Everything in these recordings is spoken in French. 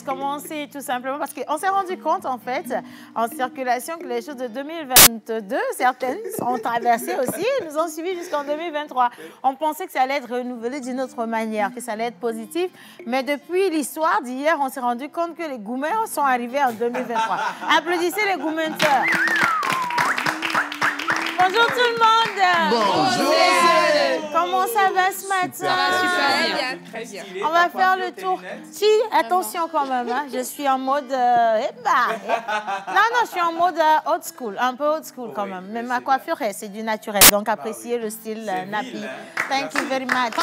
commencer tout simplement parce qu'on s'est rendu compte, en fait, en circulation, que les choses de 2022, certaines ont traversé aussi, nous ont suivi jusqu'en 2023. On pensait que ça allait être renouvelé d'une autre manière, que ça allait être positif, mais depuis l'histoire d'hier, on s'est rendu compte que les goumins sont arrivés en 2023. Applaudissez les goumenteurs. Bonjour tout le monde. Bonjour. Comment ça va ce matin? Ça va super bien, très bien. On va faire le tour. Si, attention quand même, hein. Je suis en mode... Non, je suis en mode old school, un peu old school quand même. Mais ma coiffure, c'est du naturel, donc appréciez le style nappy. Thank you very much.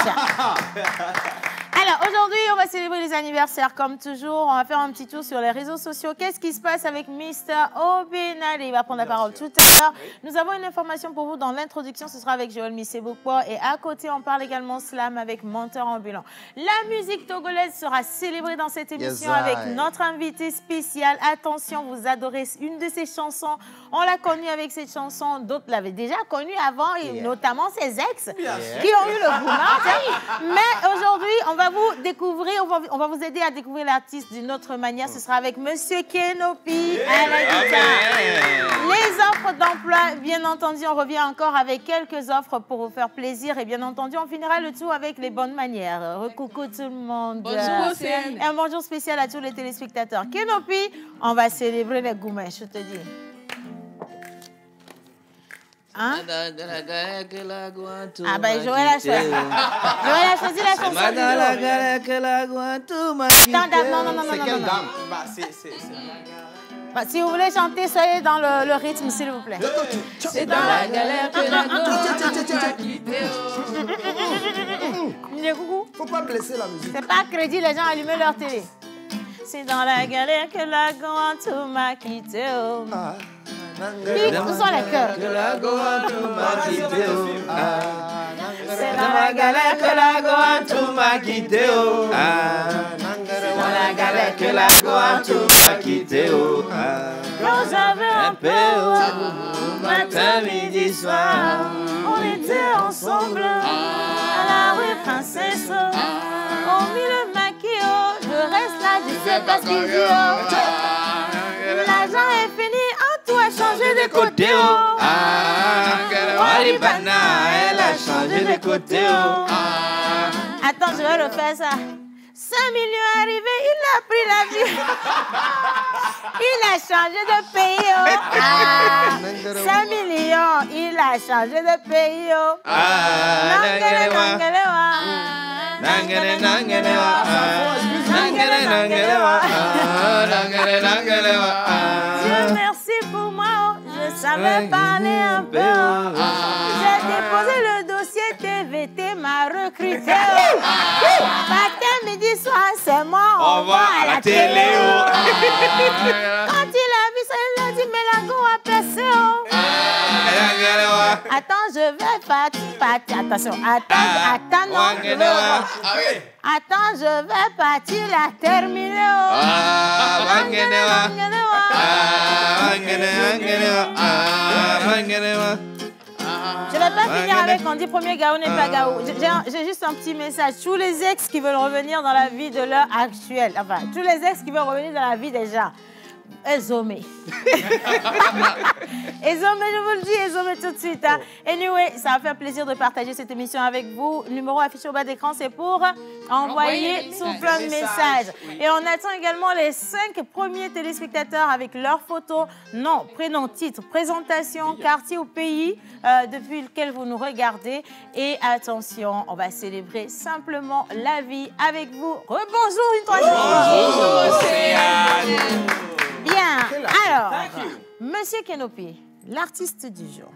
Alors, aujourd'hui, on va célébrer les anniversaires comme toujours. On va faire un petit tour sur les réseaux sociaux. Qu'est-ce qui se passe avec Mr. Obenale? Il va prendre la parole tout à l'heure. Nous avons une information pour vous dans l'introduction. Ce sera avec Joël Missebokpo. Et à côté, on parle également slam avec Menteur Ambulant. La musique togolaise sera célébrée dans cette émission avec notre invité spécial. Attention, vous adorez une de ses chansons. On l'a connue avec cette chanson. D'autres l'avaient déjà connue avant, et notamment ses ex qui ont eu le goût. Mais aujourd'hui, on va vous découvrir, on va vous aider à découvrir l'artiste d'une autre manière. Ce sera avec Monsieur Kenopi à la guitare. Les offres d'emploi, bien entendu, on revient encore avec quelques offres pour vous faire plaisir. Et bien entendu, on finira le tout avec les bonnes manières. Recoucou tout le monde. Bonjour, et un bonjour spécial à tous les téléspectateurs. Kenopi, on va célébrer les goumets, je te dis. Hein? Ah ben Joël a choisi. Joël a choisi la chanson du jour. Attends, non. C'est quelle dame? Si vous voulez chanter, soyez dans le rythme, s'il vous plaît. C'est dans la galère que la gomme m'a quitté. Faut pas blesser la musique. C'est pas crédit, les gens allument leur télé. C'est dans la galère que la gomme m'a quitté. Où sont les cœurs? C'est dans la galère que la gomme m'a quitté. C'est dans la galère que la gomme m'a quitté. Quand j'avais un peu, matin, midi, soir, on était ensemble à la rue Princesse. On mit le maquillot, je reste là, je sais pas ce qu'il dit. L'argent est fini, tout a changé de côté. Walibana, elle a changé de côté. Attends, je vais refaire ça. 5 millions arrivés, il a pris l'avion. Il a changé de pays. 5 millions, il a changé de pays. Dieu merci pour moi, je savais parler un peu. J'ai déposé le dossier TVT, m'a recruté. Matin, midi, soir, c'est moi, on va à la télé. Quand il a vu ça, il a dit, mais la go a percé. Attends, je vais partir. Attention, attends, non. Attends, je vais partir la terminer. Je ne vais pas finir avec on dit premier Gao n'est pas Gao. J'ai juste un petit message. Tous les ex qui veulent revenir dans la vie de l'heure actuelle, enfin, tous les ex qui veulent revenir dans la vie des gens, Ezomé. Ezomé, je vous le dis, Ezomé tout de suite. Hein. Anyway, ça va faire plaisir de partager cette émission avec vous. Le numéro affiché au bas d'écran, c'est pour envoyer tout plein de messages. Oui. Et on attend également les 5 premiers téléspectateurs avec leurs photos, nom, prénom, titre, présentation, quartier ou pays depuis lequel vous nous regardez. Et attention, on va célébrer simplement la vie avec vous. Rebonjour une troisième fois. Bonjour, Océane. Bien. Alors, Monsieur Kenopi, l'artiste du jour.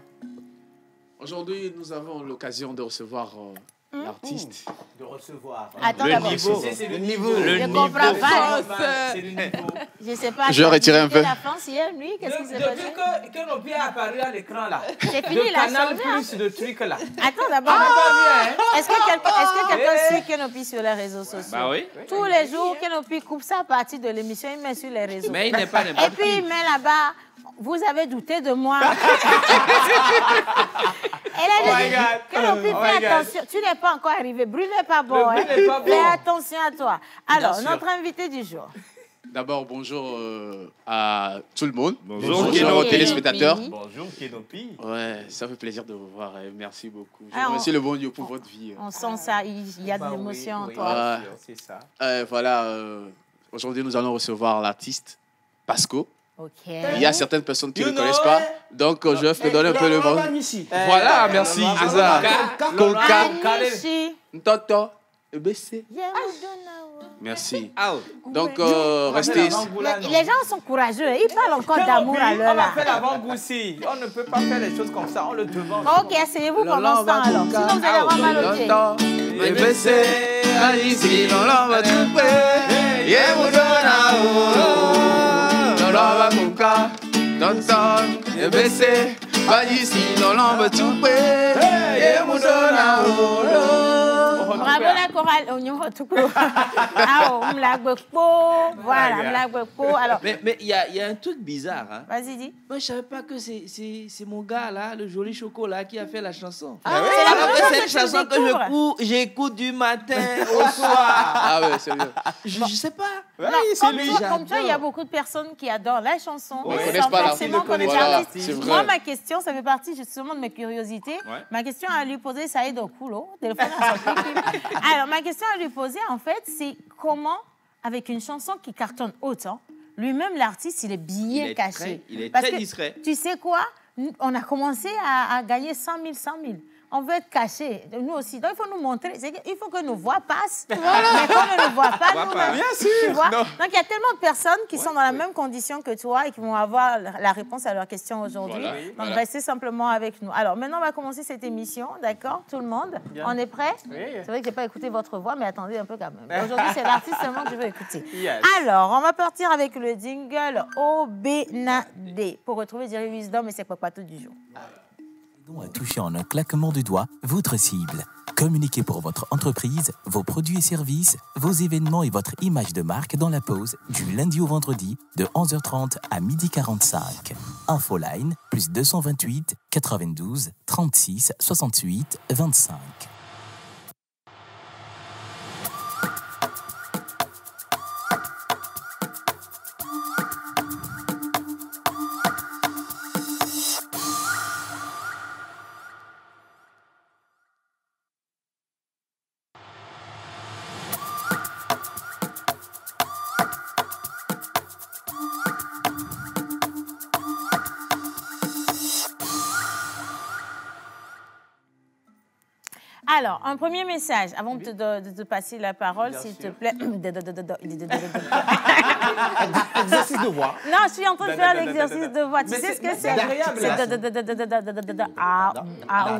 Aujourd'hui, nous avons l'occasion de recevoir l'artiste. De recevoir. Attends, le niveau. C'est le niveau. Je comprends pas. C'est le niveau. Je sais pas. Je vais retirer un peu. La France hier, lui, qu'est-ce qui s'est passé? Depuis que Kenopi a apparu à l'écran là. C'est fini, il a Canal changé. Plus de trucs là. Attends d'abord. Est-ce que quelqu'un suit Kenopi sur les réseaux sociaux? Bah oui. Tous les jours, Kenopi coupe ça à partir de l'émission, il met sur les réseaux. Mais il n'est pas Et n'importe puis il met là-bas. Vous avez douté de moi. Elle a dit, Kenopi, fais attention. Tu n'es pas encore arrivé. Brûle n'est pas bon. Le bruit n'est pas bon. Fais attention à toi. Alors, Bien sûr. notre invité du jour. D'abord, bonjour à tout le monde. Bonjour, aux téléspectateurs. Bonjour, Kenopi. Ouais, ça fait plaisir de vous voir. Merci beaucoup. Je Ah, remercie le bon Dieu pour votre vie. On sent ça, il y a de l'émotion en toi. C'est ça. Voilà, aujourd'hui, nous allons recevoir l'artiste Pasco. Ok. Il y a certaines personnes qui ne le connaissent pas. Donc, je vais te donner un peu le nom. Voilà, merci, c'est ça. Konka, Anishi. Ntoto, EBC. Merci. Donc, restez ici. Les gens sont courageux, ils parlent encore d'amour à l'heure On va là. faire l'avant-goût-ci. On ne peut pas faire les choses comme ça, on le demande. Ok, asseyez-vous pendant ce temps alors. Sinon vous allez avoir mal au pied. EBC, ici, l'on va tout près. Yemudona, l'on va Konka, Tonton, EBC, ici, l'on va tout près. Yemudona, Bravo la chorale. Voilà, alors, Mais il y a un truc bizarre. Hein. vas-y, dis. Moi, je savais pas que c'est mon gars, là, le joli chocolat, qui a fait la chanson. Ah, Alors que c'est c'est une chanson que j'écoute du matin au soir. Ah ouais, c'est bien. Je sais pas. Non, comme toi, il y a beaucoup de personnes qui adorent la chanson, Ouais, mais ils sans connaissent pas forcément l'artiste. connaître Voilà, l'artiste. c'est vrai. Moi, ma question, ça fait partie justement de mes curiosités. Ouais. Ma question à lui poser, ça aide au coulo. Alors, ma question à lui poser, en fait, c'est comment, avec une chanson qui cartonne autant, lui-même, l'artiste, il est bien caché. Il est Parce très que, discret. Tu sais quoi? On a commencé à gagner 100 000. On veut être caché, nous aussi. Donc, il faut nous montrer. Il faut que nos voix passent. Mais comme on ne nous voit pas, nous-mêmes. Bien sûr. Tu vois? Non. Donc, il y a tellement de personnes qui sont dans la même condition que toi et qui vont avoir la réponse à leurs questions aujourd'hui. Voilà, Donc, voilà. restez simplement avec nous. Alors, maintenant, on va commencer cette émission. D'accord? Tout le monde? Bien. On est prêt? Oui. C'est vrai que je n'ai pas écouté votre voix, mais attendez un peu quand même. Aujourd'hui, c'est l'artiste seulement que je veux écouter. Yes. Alors, on va partir avec le jingle Obenade pour retrouver Jerry Wisdom et ses papatos du jour. À toucher en un claquement de doigts votre cible. Communiquez pour votre entreprise, vos produits et services, vos événements et votre image de marque dans la pause du lundi au vendredi de 11h30 à 12h45. Infoline plus 228 92 36 68 25. Alors, un premier message, avant de te passer la parole, s'il te plaît. Exercice de voix. Non, je suis en train de faire l'exercice de voix. Tu sais ce que c'est?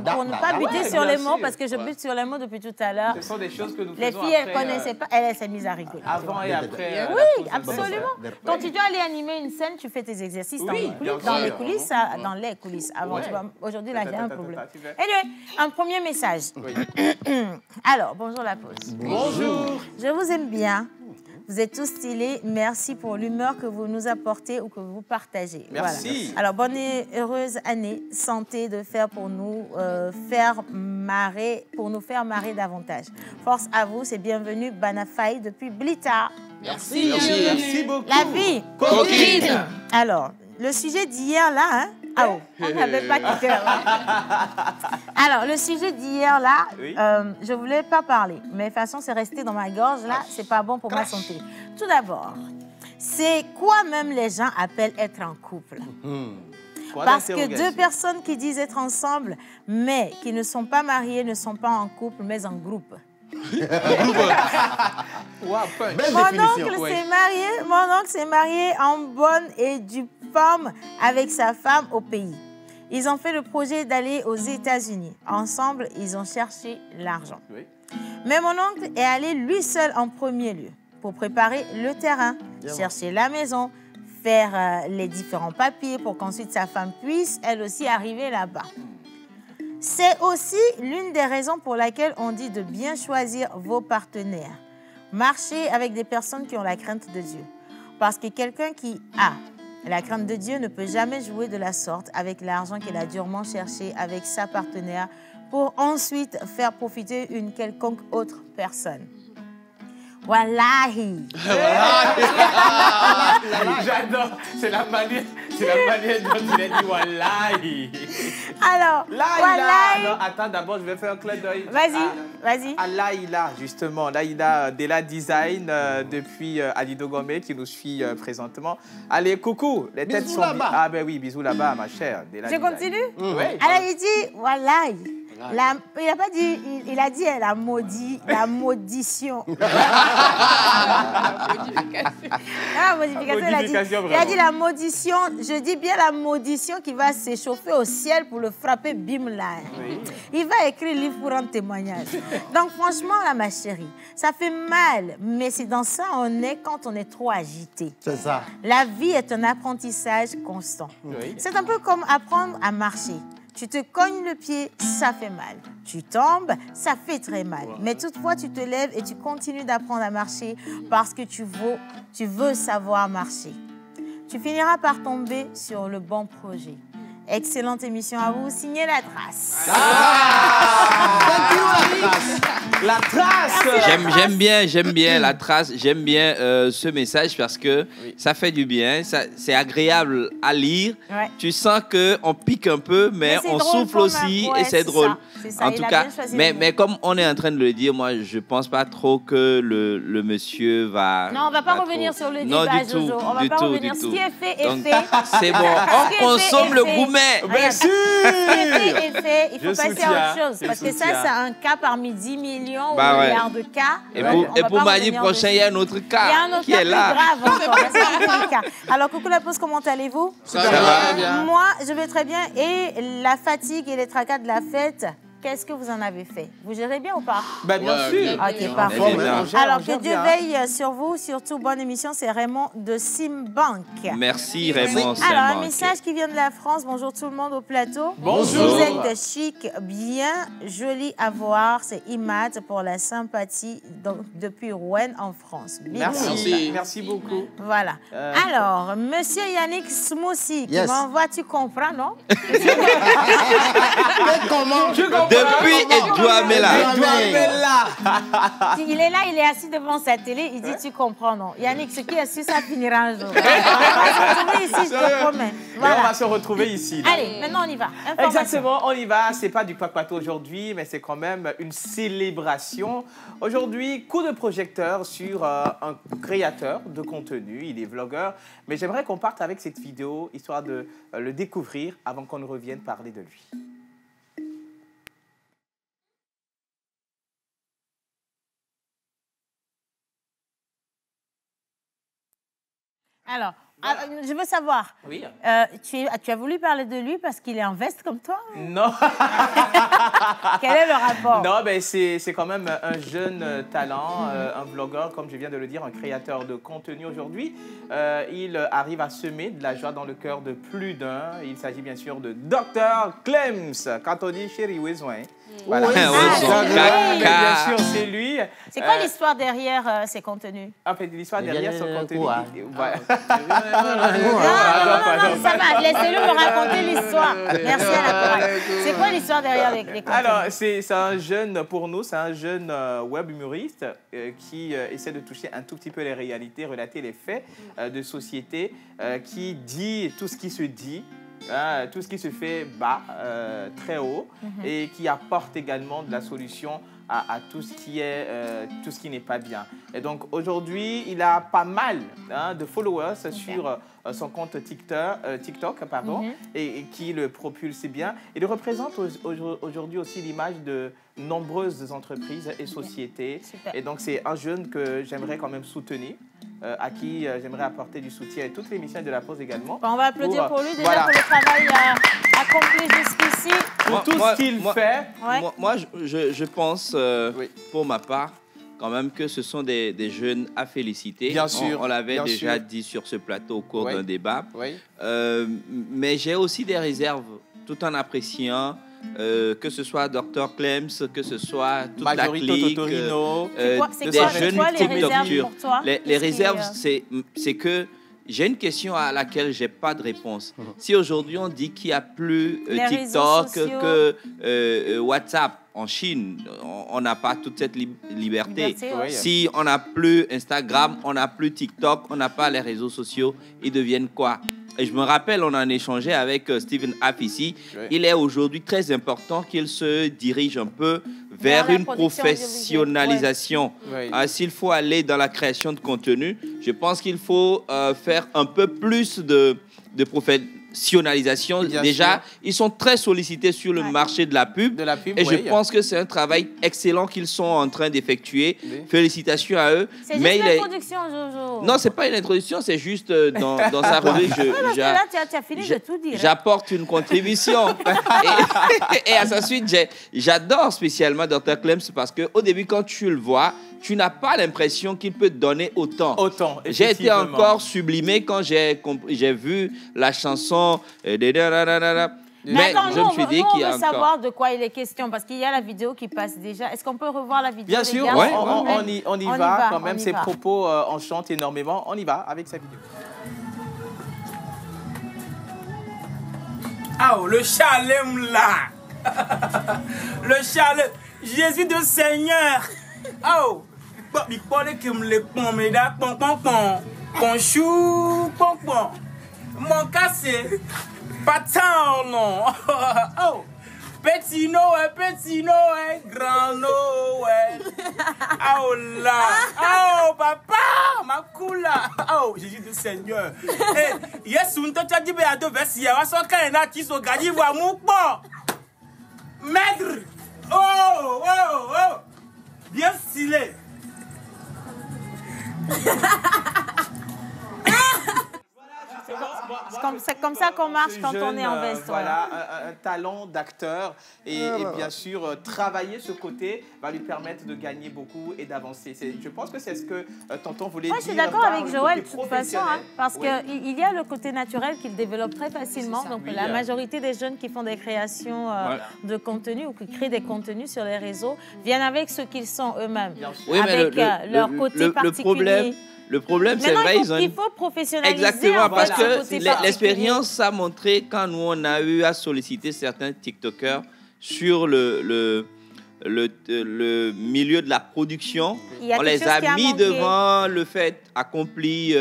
Pour ne pas buter sur les mots, parce que je bute sur les mots depuis tout à l'heure. Ce sont des choses que nous Les faisons filles, elles ne après, connaissaient pas. Elle s'est mise à rigoler. avant et après. Oui, absolument. Quand tu dois aller animer une scène, tu fais tes exercices dans les coulisses. Dans les coulisses, dans les coulisses. Avant, tu vois, aujourd'hui, là, j'ai un problème. Anyway, un premier message. Alors, bonjour la pause. Bonjour. Je vous aime bien. Vous êtes tous stylés. Merci pour l'humeur que vous nous apportez ou que vous partagez. Merci. Voilà. Alors, bonne et heureuse année. Santé de faire pour nous faire marrer davantage. Force à vous. C'est bienvenue Banafai depuis Blita. Merci. Merci beaucoup. La vie. Coquine. Alors, le sujet d'hier là, hein? Ah oh, on n'avait pas quitté là. Alors, le sujet d'hier là, Oui. je ne voulais pas parler. Mais de toute façon, c'est resté dans ma gorge là, c'est pas bon pour ma santé. Tout d'abord, c'est quoi même les gens appellent être en couple? Parce que deux personnes qui disent être ensemble, mais qui ne sont pas mariées, ne sont pas en couple, mais en groupe. Mon oncle s'est marié en bonne et due forme avec sa femme au pays. Ils ont fait le projet d'aller aux États-Unis. Ensemble, ils ont cherché l'argent. Oui. Mais mon oncle est allé lui seul en premier lieu pour préparer le terrain, chercher la maison, faire les différents papiers pour qu'ensuite sa femme puisse, elle aussi, arriver là-bas. C'est aussi l'une des raisons pour laquelle on dit de bien choisir vos partenaires. Marchez avec des personnes qui ont la crainte de Dieu. Parce que quelqu'un qui a la crainte de Dieu ne peut jamais jouer de la sorte avec l'argent qu'il a durement cherché avec sa partenaire pour ensuite faire profiter une quelconque autre personne. Wallahi. J'adore. C'est la manière dont il a dit wallahi. Alors, wallahi. Non, attends, d'abord, je vais faire un clin d'œil. Vas-y. À Laïla, justement. Laïla, Dela Design, depuis Alido Gomé, qui nous suit présentement. Allez, coucou. Les têtes bisous sont là-bas. Ah, ben oui, bisous là-bas, ma chère. Dela Je Design. continue? Oui. Alors, il dit, wallahi. Il a pas dit, il a dit la modition. La modification, il a dit la modition, je dis bien la modition qui va s'échauffer au ciel pour le frapper bim là. Oui. Il va écrire livre pour un témoignage. Donc franchement, là, ma chérie, ça fait mal, mais c'est dans ça on est quand on est trop agité. C'est ça. La vie est un apprentissage constant. Oui. C'est un peu comme apprendre à marcher. Tu te cognes le pied, ça fait mal. Tu tombes, ça fait très mal. Mais toutefois, tu te lèves et tu continues d'apprendre à marcher parce que tu veux savoir marcher. Tu finiras par tomber sur le bon projet. Excellente émission à vous. Signez La Trace. La trace. J'aime bien La Trace. J'aime bien ce message parce que ça fait du bien. C'est agréable à lire. Ouais. Tu sens qu'on pique un peu, mais c'est on drôle souffle pour aussi ma- ouais, et c'est c'est drôle. ça, c'est ça. En Il tout a cas, bien choisi le mot. mais comme on est en train de le dire, moi, je pense pas trop que le monsieur va... Non, on ne va pas va revenir trop- sur le Non, débat, du tout, Jojo. On ne va du pas tout, revenir. du Ce tout. qui est fait est Donc, fait. c'est bon, Ce qui on est fait consomme est le fait. gourmet. Regarde, ce qui est fait est fait. Il faut Je passer soutiens, à autre chose. je Parce que ça, soutiens. c'est un cas parmi 10 millions Bah ou ouais. milliards de cas. Et Donc, pour, on et va pour pas mardi revenir prochain, il y a un autre Il y a cas un autre qui cas est plus là. grave encore. C'est un autre cas. Alors, coucou la pause, comment allez-vous? Ça va bien. Moi, je vais très bien. Et la fatigue et les tracas de la fête, qu'est-ce que vous en avez fait? Vous gérez bien ou pas? Ben, bien Ouais, sûr. bien. Ok, parfait. On est bien. Alors, on que gère Dieu bien. veille sur vous. Surtout, bonne émission. C'est Raymond de Simbank. Merci Raymond. c'est Alors, un manqué. message qui vient de la France. Bonjour tout le monde au plateau. Bonjour. Vous êtes chic, bien joli à voir. C'est Imad pour la sympathie depuis Rouen en France. Big Merci. up. Merci beaucoup. Voilà. Alors, monsieur Yannick Smoussi, qui Yes. m'envoie, tu comprends, non? Comment Depuis Edouamela. Il est là, il est assis devant sa télé, il dit tu comprends, non? Yannick, ce qui est sûr, ça finira un jour. On va se retrouver ici, je te promets. Et on Voilà. va se retrouver ici. là. Allez, maintenant on y va. Information. Exactement, on y va. C'est pas du papato aujourd'hui, mais c'est quand même une célébration. Aujourd'hui, coup de projecteur sur un créateur de contenu. Il est vlogueur, mais j'aimerais qu'on parte avec cette vidéo, histoire de le découvrir avant qu'on ne revienne parler de lui. Alors, je veux savoir, Oui. tu as voulu parler de lui parce qu'il est en veste comme toi? Non. Quel est le rapport? Non, ben c'est quand même un jeune talent, un vlogueur, comme je viens de le dire, un créateur de contenu aujourd'hui. Il arrive à semer de la joie dans le cœur de plus d'un. Il s'agit bien sûr de Dr. Clems, quand on dit chéri Ouezouin. Voilà. Oui, oui. Bien sûr, c'est lui. C'est quoi l'histoire derrière ces contenus? En fait, l'histoire derrière son contenu. Quoi? Voilà. Non, ça va, laissez-le me raconter l'histoire. Merci à la chorale. C'est quoi l'histoire derrière les contenus? Alors, c'est un jeune, pour nous, c'est un jeune web humoriste qui essaie de toucher un tout petit peu les réalités, relater les faits de société, qui dit tout ce qui se dit, tout ce qui se fait bas, très haut, et qui apporte également de la solution à tout ce qui est, tout ce qui n'est pas bien. Et donc aujourd'hui, il a pas mal de followers sur son compte TikTok, et qui le propulse bien. Il représente aujourd'hui aussi l'image de nombreuses entreprises et sociétés. Super. Et donc c'est un jeune que j'aimerais quand même soutenir, à qui j'aimerais apporter du soutien, et toutes les missions de la pause également. On va applaudir pour lui déjà voilà. pour le travail accompli jusqu'ici. Pour tout ce qu'il fait. Ouais. Moi, je pense, Oui. pour ma part, quand même que ce sont des jeunes à féliciter. Bien sûr, On l'avait bien déjà sûr. dit sur ce plateau au cours Oui. d'un débat. Oui. Mais j'ai aussi des réserves, tout en appréciant que ce soit Dr. Clems, que ce soit toute la Majorito clique, Totorino. C'est des quoi jeunes les réserves TikTokers. pour toi? Les Qu'est-ce qui, réserves, c'est que j'ai une question à laquelle j'ai pas de réponse. Si aujourd'hui on dit qu'il n'y a plus Les réseaux TikTok sociaux. que WhatsApp, en Chine, on n'a pas toute cette liberté. ouais. Si on n'a plus Instagram, on n'a plus TikTok, on n'a pas les réseaux sociaux, ils deviennent quoi? Et je me rappelle, on en échangeait avec Stephen App ici. Ouais. Il est aujourd'hui très important qu'il se dirige un peu vers la une production professionnalisation. Ouais. S'il faut aller dans la création de contenu, je pense qu'il faut faire un peu plus de professionnalisation. Bien Déjà, sûr. ils sont très sollicités sur le marché de la pub. De la pub, Et je oui. pense que c'est un travail excellent qu'ils sont en train d'effectuer. Oui. Félicitations à eux. C'est juste Mais l'introduction, Jojo. non, c'est pas une introduction, c'est juste dans sa rubrique. Parce que là, tu as fini de tout dire. J'apporte une contribution. et à sa suite, j'adore spécialement Dr. Clems parce qu'au début, quand tu le vois, tu n'as pas l'impression qu'il peut te donner autant. Autant, J'ai été effectivement. encore sublimé quand j'ai vu la chanson. Mais attends, je me suis dit qu'il y a on veut encore. savoir de quoi il est question, parce qu'il y a la vidéo qui passe déjà. Est-ce qu'on peut revoir la vidéo? Bien les sûr, gars, ouais. on y va quand même. Ses propos enchantent énormément. On y va avec sa vidéo. Oh, le chalem là. Le chalem. Jésus de Seigneur. Oh, il parlait que me le pon, mais là, pon, chou, pon. Mon cassé. Pas tant, non. Oh, petit Noël, grand Noël. Oh là. Oh, papa, ma coula. Oh, Jésus de Seigneur. Eh, yes, on t'a dit, à deux verses, il y a un candidat qui se gagne, il va mourir. Maître. Oh. Bien stylé. C'est comme ça qu'on marche quand on est en veste. Voilà, un talent d'acteur. Et bien sûr, travailler ce côté va lui permettre de gagner beaucoup et d'avancer. Je pense que c'est ce que Tonton voulait dire. Moi, je suis d'accord par avec le Joël, de côté toute façon, professionnel. parce Oui. qu'il y a le côté naturel qu'il développe très facilement. ça, Donc, oui. la majorité des jeunes qui font des créations de contenu ou qui créent des contenus sur les réseaux viennent avec ce qu'ils sont eux-mêmes, Oui, mais avec leur côté particulier. Le problème, c'est Maintenant, vrai, il faut professionnaliser. Exactement, en fait, parce ce que côté particulier. l'expérience a montré quand nous, on a eu à solliciter certains TikTokers sur le milieu de la production, Il y a on quelque les chose a qui a mis manqué. devant le fait accompli,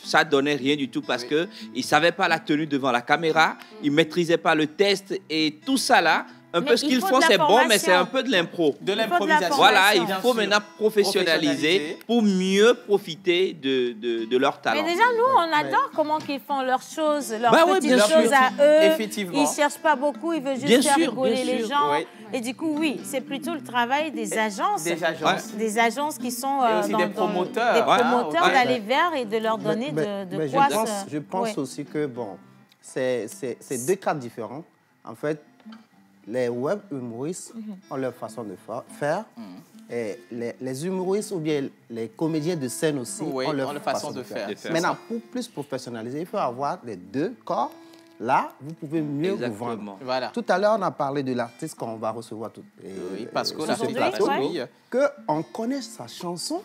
ça donnait rien du tout parce que ils savaient pas la tenue devant la caméra, ils maîtrisaient pas le test et tout ça là. Un Mais peu ce il qu'ils faut font, de la c'est bon, mais formation. c'est un peu de l'impro. De Il faut de la l'improvisation. Voilà, il Bien faut sûr. maintenant professionnaliser pour mieux profiter de leur talent. Mais déjà, nous, on adore comment ils font leurs choses, leurs Bah ouais, petites bien choses sûr. à eux. Effectivement. Ils ne cherchent pas beaucoup, ils veulent juste Bien faire sûr, rigoler bien les sûr. gens. Oui. Et du coup, oui, c'est plutôt le travail des agences. Des agences. Des agences qui sont Et aussi des promoteurs. des Ouais. promoteurs Ouais. d'aller vers et de leur donner de Mais quoi je pense aussi que, bon, c'est deux cas différents. En fait, les web humoristes ont leur façon de faire. Et les humoristes ou bien les comédiens de scène aussi Oui, ont leur ont leur façon de faire. Maintenant, pour plus professionnaliser, il faut avoir les deux corps. Là, vous pouvez mieux vous Exactement. vendre. Voilà. Tout à l'heure, on a parlé de l'artiste qu'on va recevoir Oui, Pascal, sur ce l'artiste plateau. Pascal, oui. Qu'on connaît sa chanson,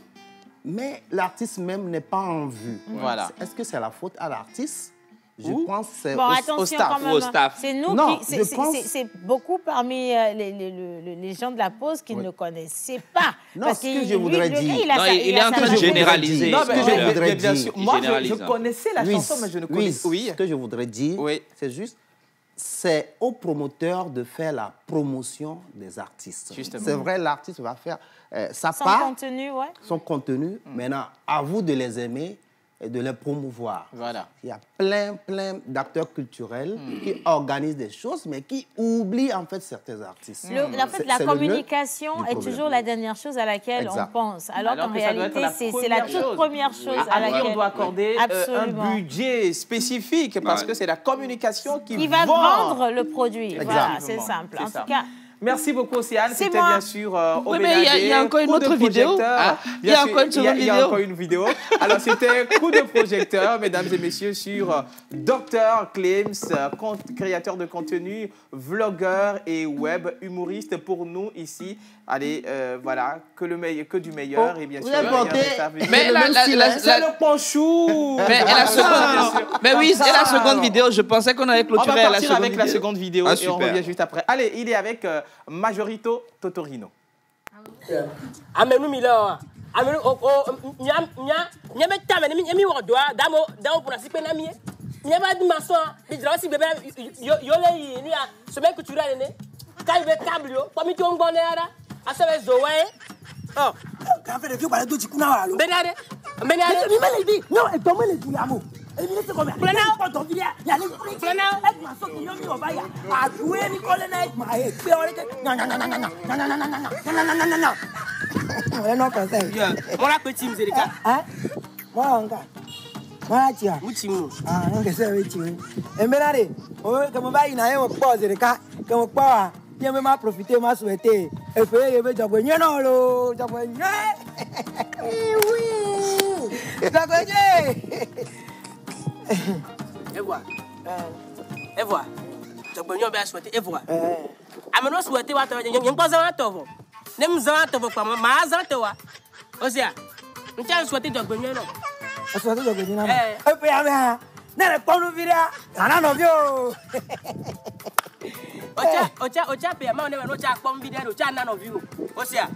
mais l'artiste même n'est pas en vue. Voilà. Est-ce que c'est la faute à l'artiste? Je pense que c'est Bon, au attention staff. quand même. Au staff. C'est nous Non, qui. je pense- C'est beaucoup parmi les gens de la pause qui ne connaissaient pas. Non, Parce ce que qu'il- je voudrais lui, le dire- gars, Non, sa- il est a en sa train de journée. généraliser. Non, Ce que mais je voudrais bien dire. sûr. Il Moi, généralise, je hein. connaissais la Louis, chanson, mais je ne connais Louis, Oui. ce que je voudrais dire, Oui. c'est juste, c'est au promoteur de faire la promotion des artistes. Justement. C'est vrai, l'artiste va faire sa Son part, contenu, ouais. son contenu. Maintenant, à vous de les aimer et de les promouvoir. Voilà. Il y a plein d'acteurs culturels qui organisent des choses, mais qui oublient en fait certains artistes. En fait, la C'est le nœud communication du est problème. toujours la dernière chose à laquelle Exact. on pense. Alors qu'en que ça doit être réalité, c'est la toute première chose à À qui laquelle on doit accorder Absolument. un budget spécifique parce Ouais. que c'est la communication qui va vend. vendre le produit. Voilà, c'est Exactement. simple. C'est En ça. tout cas, Merci beaucoup, Océane. C'est C'était moi. bien sûr Oui, mais il y a encore une coup de autre vidéo. projecteur. Ah, il y Bien a sûr, encore une seconde il y a vidéo. encore une vidéo. Alors, c'était coup de projecteur, mesdames et messieurs, sur Dr. Clems, créateur de contenu, vlogueur et web humoriste pour nous ici. Allez, voilà, que du meilleur. Oh, et bien vous sûr, avez il y a porté- un message. Mais le même style, C'est le ponchou. Mais, et la seconde, mais oui, c'est la seconde vidéo. Je pensais qu'on avait On va clôturé la partir seconde avec vidéo. la seconde vidéo Ah, et on super. revient juste après. Allez, il est avec Majorito Totorino. Amenu Mila. Amenu Nyami Wadoa, Damo pour la Sipenami. Nyama di maçon, il dit aussi bébé, Yole, il y a ce mec que tu l'as né. Quand il veut câble, comme tu en bonnet, à ce moment oh, quand fait le vieux balado du Kuna. Benade, non, elle tombe les diamants. Elle me laisse comme ça. Quand on vient, il y a les Flana, elle m'a sorti Yomi au Baya. À jouer Nicole Night, ma haie. Non. Non, pas ça. Moi, la petite Mzerika. Hein? Moi, encore. Moi, tiens. Moutimou. Ah, non, que c'est avec tu. Et Benade, comme va, il y a un pause de cas, comme quoi. Bien me m'a profité, m'a souhaité. Et puis, il veut t'abonner, non, l'eau. T'abonner. Oui. T'abonner. Et voilà. Et voilà. T'abonner, bien souhaité. Et voilà. A maintenant souhaité, il n'y a pas un tovo. N'aime pas un tovo, quoi. Ma zantoa. Osia. Nous t'avons souhaité t'abonner, non. Souhaité t'abonner, non. Et puis, n'a pas nous virer. Ah non, vieux. Ocha pe ma on ocha pom video ocha na no view osia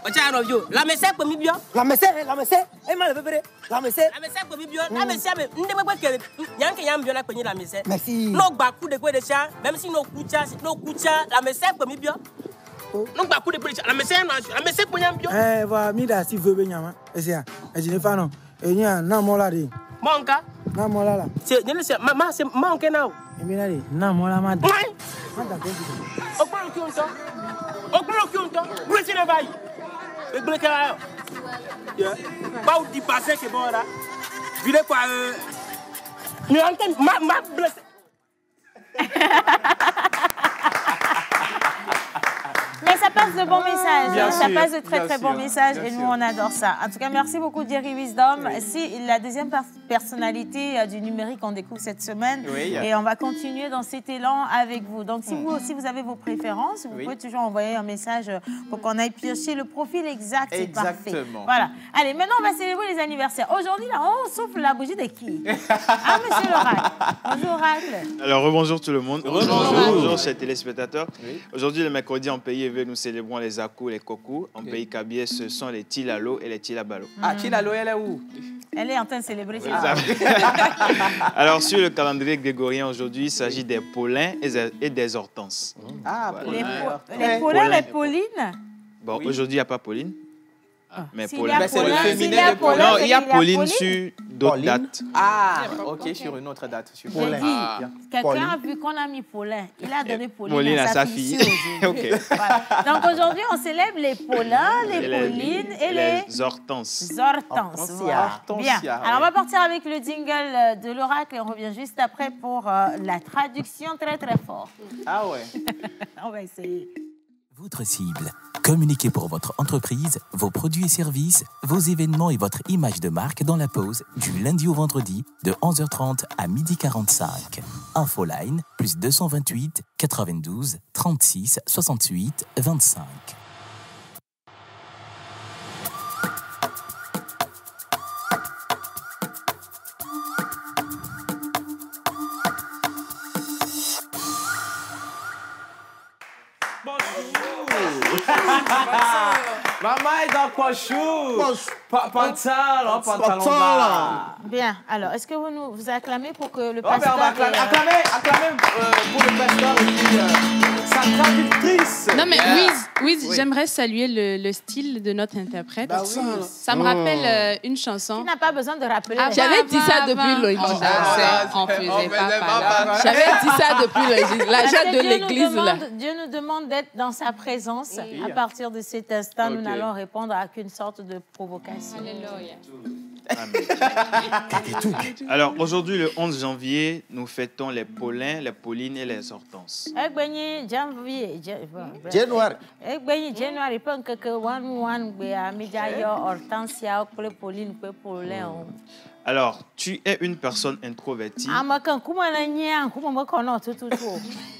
ocha no view la messe ko mi bio la messe e ma le bebere la messe ko mi bio la messe be nde be ke yanke yam bio na pe ni la messe merci no gba coup de cha même si no kucha la messe ko mi bio no gba coup de cha la messe ko yam bio va mi da si veut be nyama osia e je ne fa no e nya na mo la de monka na mo la c'est ma c'est manque now Emirari, na mola ma. Manda ko. Okporo ki onto. Bresi na vai. E bleka ayo. Yeah. Ba o di passer que bon là. Vire quoi ni antenne ma blessé. Mais ça passe de bons messages, ça passe de très bons messages et nous on adore ça. En tout cas, merci beaucoup Jerry Wisdom. C'est la deuxième personnalité du numérique qu'on découvre cette semaine et on va continuer dans cet élan avec vous. Donc si vous aussi vous avez vos préférences, vous pouvez toujours envoyer un message pour qu'on aille piocher le profil exact, c'est parfait. Voilà. Allez, maintenant on va célébrer les anniversaires. Aujourd'hui là, on souffle la bougie de qui? Ah, monsieur l'Oracle. Bonjour Oracle. Alors rebonjour tout le monde. Bonjour chers téléspectateurs. Aujourd'hui le mercredi en pays nous célébrons les Akou, les Kokou. En pays Kabyé, ce sont les Tilalo et les Tilabalo. Ah, Tilalo, elle est où? Elle est en train de célébrer. Alors, sur le calendrier grégorien, aujourd'hui, il s'agit des Paulins et des Hortenses. Ah, voilà. Les Paulins, les Paulines? Bon, aujourd'hui, il n'y a pas Pauline. Mais Paulin, c'est le féminin de Paulin. Non, il y a Pauline sur d'autres dates. Ah, ok, sur une autre date. J'ai dit, quelqu'un a vu qu'on a mis Paulin. Il a donné Pauline à sa fille. Okay. Voilà. Donc aujourd'hui, on célèbre les Paulins, les Paulines et les Hortenses. Voilà. Bien. Alors, on va partir avec le jingle de l'oracle et on revient juste après pour la traduction très fort. Ah ouais. On va essayer. Votre cible. Communiquez pour votre entreprise, vos produits et services, vos événements et votre image de marque dans la pause du lundi au vendredi de 11h30 à 12h45. Infoline plus 228 92 36 68 25. Maman est dans Pochou. Pantalon. Bien. Alors, est-ce que vous acclamez pour que le pasteur... on va acclamer pour le pasteur et sa traductrice. Non, mais Wiz, j'aimerais saluer le style de notre interprète. Bah oui. Ça me rappelle une chanson. Tu n'as pas besoin de rappeler. J'avais dit ça depuis l'origine. On faisait pas. J'avais dit ça depuis l'origine. La jeune de l'église, là. Dieu nous demande d'être dans sa présence. À partir de cet instant, nous n'allons répondre à qu'une sorte de provocation. Alléluia. Alors, aujourd'hui, le 11 janvier, nous fêtons les Paulins, les Paulines et les Hortenses. Alors, tu es une personne introvertie,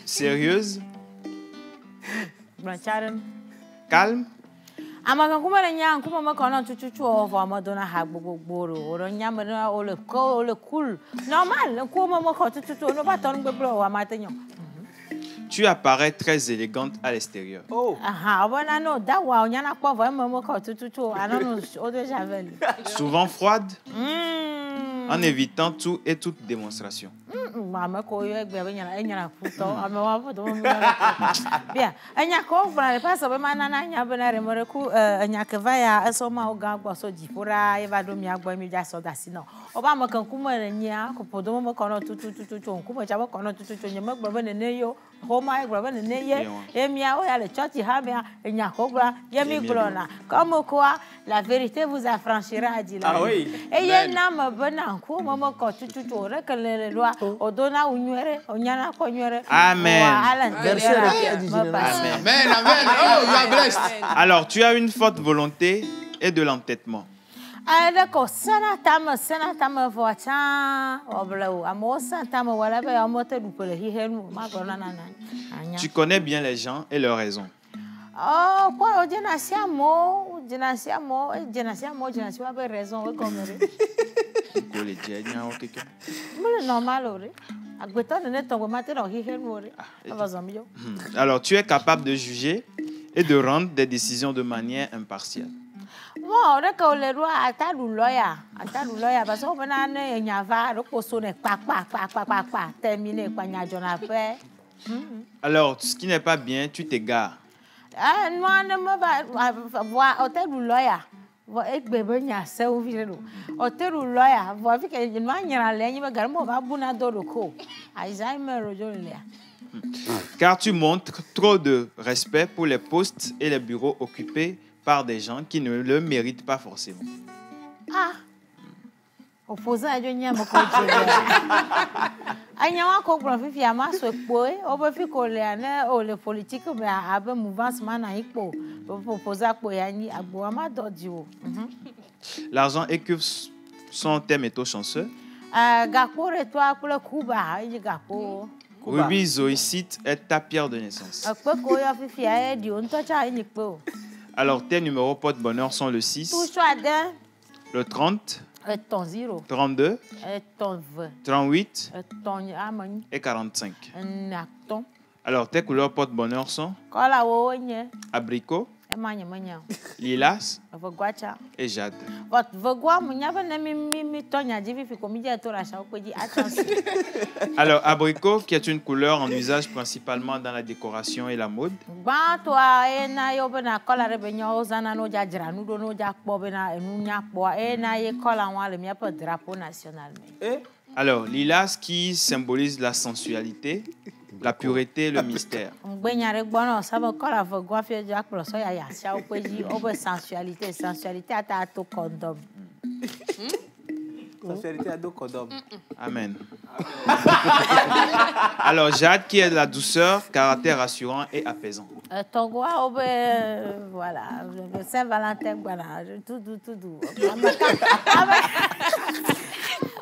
sérieuse, calme, Tu apparais très élégante à l'extérieur. Oh. Souvent froide, en évitant tout et toute démonstration. Bien, anya ko fana pas so be manana nya be na remoreku anya ke va ya eso ma o ga gbo so jipura e va do mi agbo mi ja so da si no o ba mo kan ku mo nya ko podo mo ko no tutu ku mo ja mo ko no tutu nya mo gbo be ne yo ho ma e gbo be ne ye e mi a o ya le church ha be nya ko gbo ye mi gbo na comme quoi la vérité vous affranchira dit là. Ah oui. Et ye na mo be na ku mo ko tutu re que le loi o dona unywere o nya na ko nywere. Amen. Amen. Amen. Oh, you are blessed. Alors, tu as une forte volonté et de l'entêtement. Tu connais bien les gens et leurs raisons. Oh, quoi, on dit alors, tu es capable de juger et de rendre des décisions de manière impartiale. Bon, parce qu'on alors, ce qui n'est pas bien, tu t'égares. Car tu montres trop de respect pour les postes et les bureaux occupés par des gens qui ne le méritent pas forcément. Ah. Opposant à Dieu, Anya ko bro fi ama so po e o be fi ko le ana o le politique be abe mouvance mana ipo proposer po ya ni agbo ama dodi o. L'argent écuve son tes métaux chanceux. Gapo re to akule Cuba e gapo. Ruby zoïcite est ta pierre de naissance. Ko ya fi fi e di on to cha ni po. Alors tes numéros porte-bonheur sont le 6, le 30, ton 0, 32, ton 38 ton et 45. Alors tes couleurs porte-bonheur sont abricot, lilas et jade. Alors abricot qui est une couleur en usage principalement dans la décoration et la mode. Alors lilas qui symbolise la sensualité, la pureté, le mystère. Amen. Alors jade qui est de la douceur, caractère rassurant et apaisant. Voilà, Saint-Valentin, voilà, tout doux.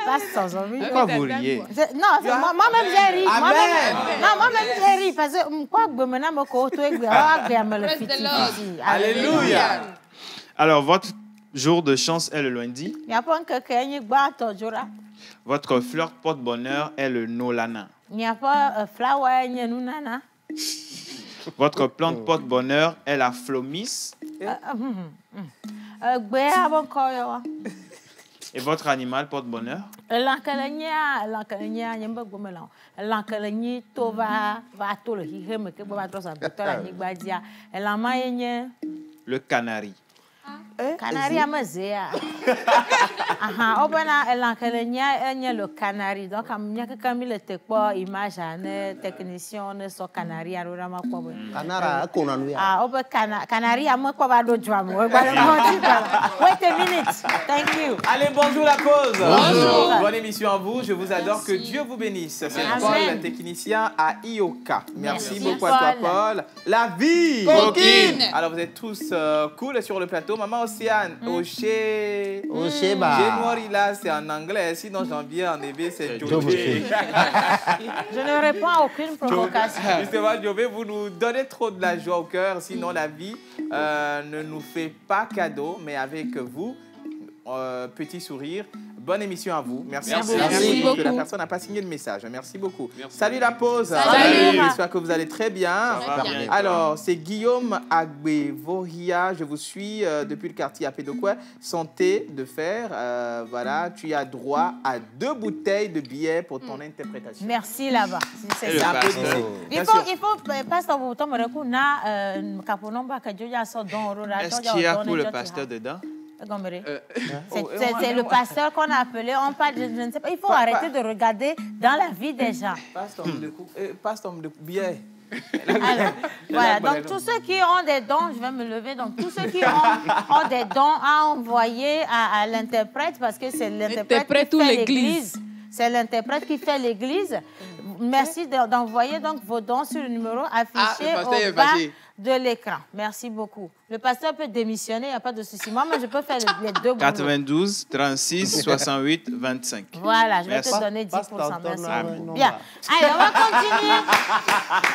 Pourquoi vous riez? Non, moi-même j'ai ri. Moi-même j'ai ri parce que Alléluia. Alors votre jour de chance est le lundi. Votre fleur porte-bonheur est le nolana. Votre plante porte-bonheur est la phlomis. Et votre animal porte-bonheur? Le canari. Canari amazea. Aha, obana elankelenya le canari. Donc amnya que Camille te quoi image ne technicien ne so canari arora ma quoi. Canara konanu. Ah, obe canari am quoi va do drum. Wait a minute. Thank you. Allez, bonjour la cause. Bonjour. Bonne émission à vous. Je vous adore. Que Dieu vous bénisse. C'est Paul, technicien à IOCA. Merci beaucoup à toi, Paul. La vie. Coquine. Alors, vous êtes tous cool sur le plateau. Maman Océane, Oché. Osheba. January là, c'est en anglais. Sinon, janvier en EB, c'est Jobé. Je ne réponds à aucune provocation. Justement, Jobé, vous nous donnez trop de la joie au cœur. Sinon, la vie ne nous fait pas cadeau. Mais avec vous, petit sourire, Bonne émission à vous. Merci. Merci beaucoup. beaucoup. La personne n'a pas signé le message. Merci beaucoup. Salut la pause. Salut. J'espère que vous allez très bien. Ça va bien. Alors, c'est Guillaume Agbevoria. Je vous suis depuis le quartier Apédokwe. Santé de fer. Voilà, tu as droit à 2 bouteilles de billets pour ton interprétation. Merci là-bas. C'est ça. Il faut pasteur Bouton me reconna Kaponomba Kajoya so don Est-ce qu'il y a pour le pasteur dedans? C'est le pasteur qu'on a appelé. On parle de, je ne sais pas. Il faut arrêter de regarder dans la vie des gens. Pasteur de billets. Alors, voilà, donc tous ceux qui ont des dons, je vais me lever, donc tous ceux qui ont des dons à envoyer à l'interprète, parce que c'est l'interprète qui fait l'église. C'est l'interprète qui fait l'église. Merci d'envoyer donc vos dons sur le numéro affiché au bas de l'écran. Merci beaucoup. Le pasteur peut démissionner, il n'y a pas de souci. Moi, je peux faire les 2 boulots. 92, 36, 68, 25. Voilà, je vais te donner 10%. Merci beaucoup. Bien. Allez, on va continuer.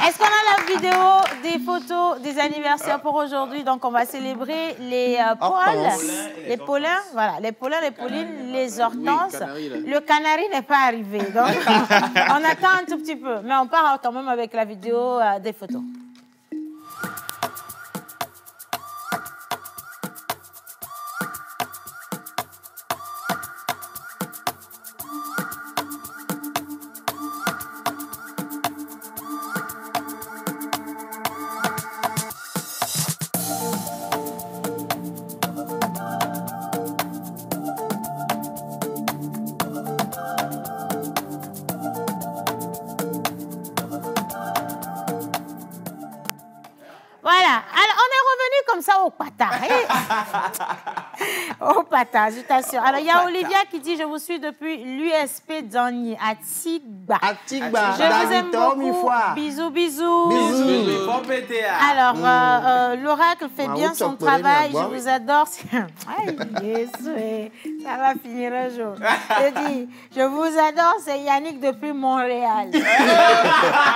Est-ce qu'on a la vidéo des photos des anniversaires pour aujourd'hui? Donc, on va célébrer les Pauls, les Paulins, voilà, les Paulins, les Paulines, les Hortenses. Le canari n'est pas arrivé. Donc, on attend un tout petit peu. Mais on part quand même avec la vidéo des photos. Voilà. Alors, on est revenu comme ça au pata. Au pata, je t'assure. Alors, il y a Olivia qui dit « Je vous suis depuis l'USP d'Agny, à Tigba. » Tigba. Je vous aime beaucoup. Bisous, bisous. Bisous. Alors, l'oracle fait bien son travail. Je vous adore. Aïe, ça va finir un jour. Je dis « Je vous adore. C'est Yannick depuis Montréal. »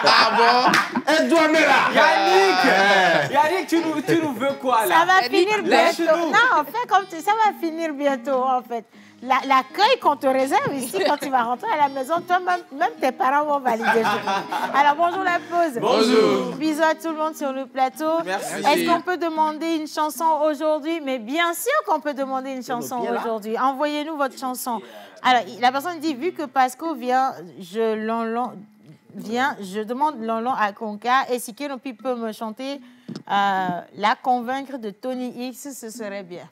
Ah bon? Elle doit me là. Yannick, tu nous veux quoi là? Ça va finir bientôt. Non, en fait, comme ça va finir bientôt, en fait. L'accueil qu'on te réserve ici quand tu vas rentrer à la maison, toi-même, tes parents vont valider. Alors, bonjour la pause. Bonjour. Bisous à tout le monde sur le plateau. Merci. Est-ce qu'on peut demander une chanson aujourd'hui? Mais bien sûr qu'on peut demander une chanson aujourd'hui. Envoyez-nous votre chanson. Alors, la personne dit, vu que Pasco vient, je demande Lonlon à Conca et si Kenopi peut me chanter La Convaincre de Tony X, ce serait bien.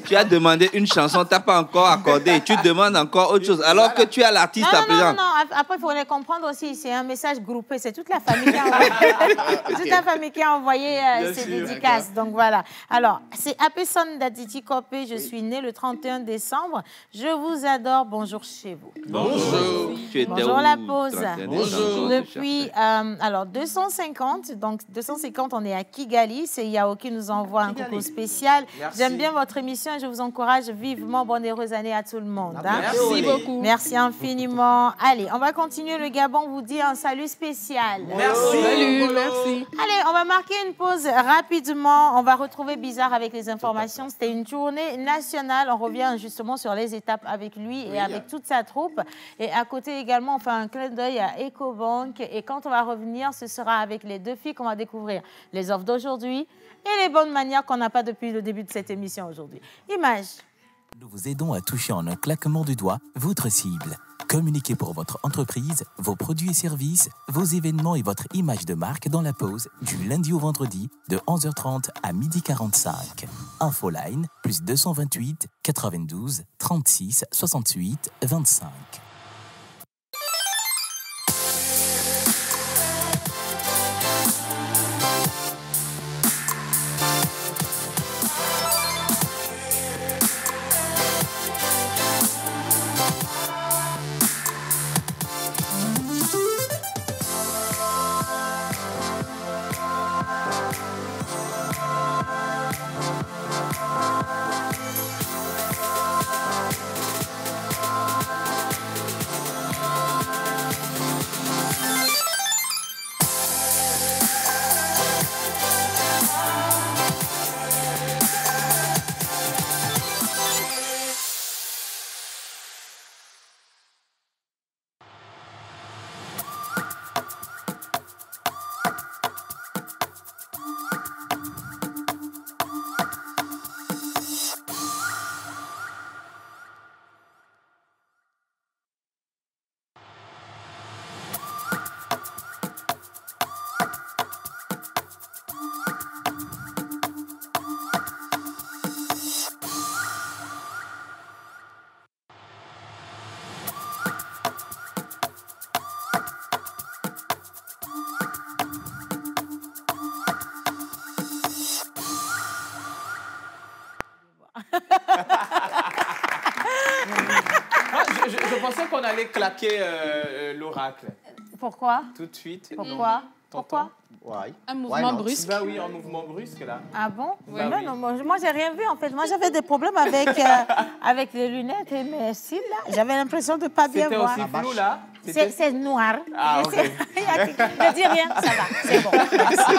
Tu as demandé une chanson, tu n'as pas encore accordé. Tu demandes encore autre chose, alors que tu as l'artiste à présent. Non. Après, il faut les comprendre aussi. C'est un message groupé. C'est toute la famille qui a envoyé, toute la famille qui a envoyé ses dédicaces. Donc, voilà. Alors, c'est Apeson Daditi Kopé. Je suis née le 31 décembre. Je vous adore. Bonjour chez vous. Bonjour. Bonjour la pause. Bonjour. Depuis, alors, 250. Donc, 250, on est à Kigali. C'est Yao qui nous envoie un coucou spécial. J'aime bien votre émission et je vous encourage vivement. Bonne heureuse année à tout le monde. Hein? Merci beaucoup. Merci infiniment. Allez, on va continuer. Le Gabon vous dit un salut spécial. Merci. Salut, merci. Allez, on va marquer une pause rapidement. On va retrouver Bizarre avec les informations. C'était une journée nationale. On revient justement sur les étapes avec lui et avec toute sa troupe. Et à côté également, on fait un clin d'œil à EcoBank. Et quand on va revenir, ce sera avec les 2 filles qu'on va découvrir les offres d'aujourd'hui et les bonnes manières qu'on n'a pas depuis le début de cette émission aujourd'hui. Image. Nous vous aidons à toucher en un claquement du doigt votre cible. Communiquez pour votre entreprise, vos produits et services, vos événements et votre image de marque dans la pause du lundi au vendredi de 11h30 à 12h45. Infoline plus 228 92 36 68 25. Je pensais qu'on allait claquer l'oracle. Pourquoi? Tout de suite. Pourquoi? Pourquoi? Ouais. Un mouvement brusque. Bah oui, un mouvement brusque là. Ah bon? Bah non, oui. non, moi j'ai rien vu en fait. Moi j'avais des problèmes avec, avec les lunettes et mes cils là. J'avais l'impression de ne pas bien voir. C'était aussi flou là? C'est noir. Ah, ok. Ne dis rien, ça va, c'est bon. Merci.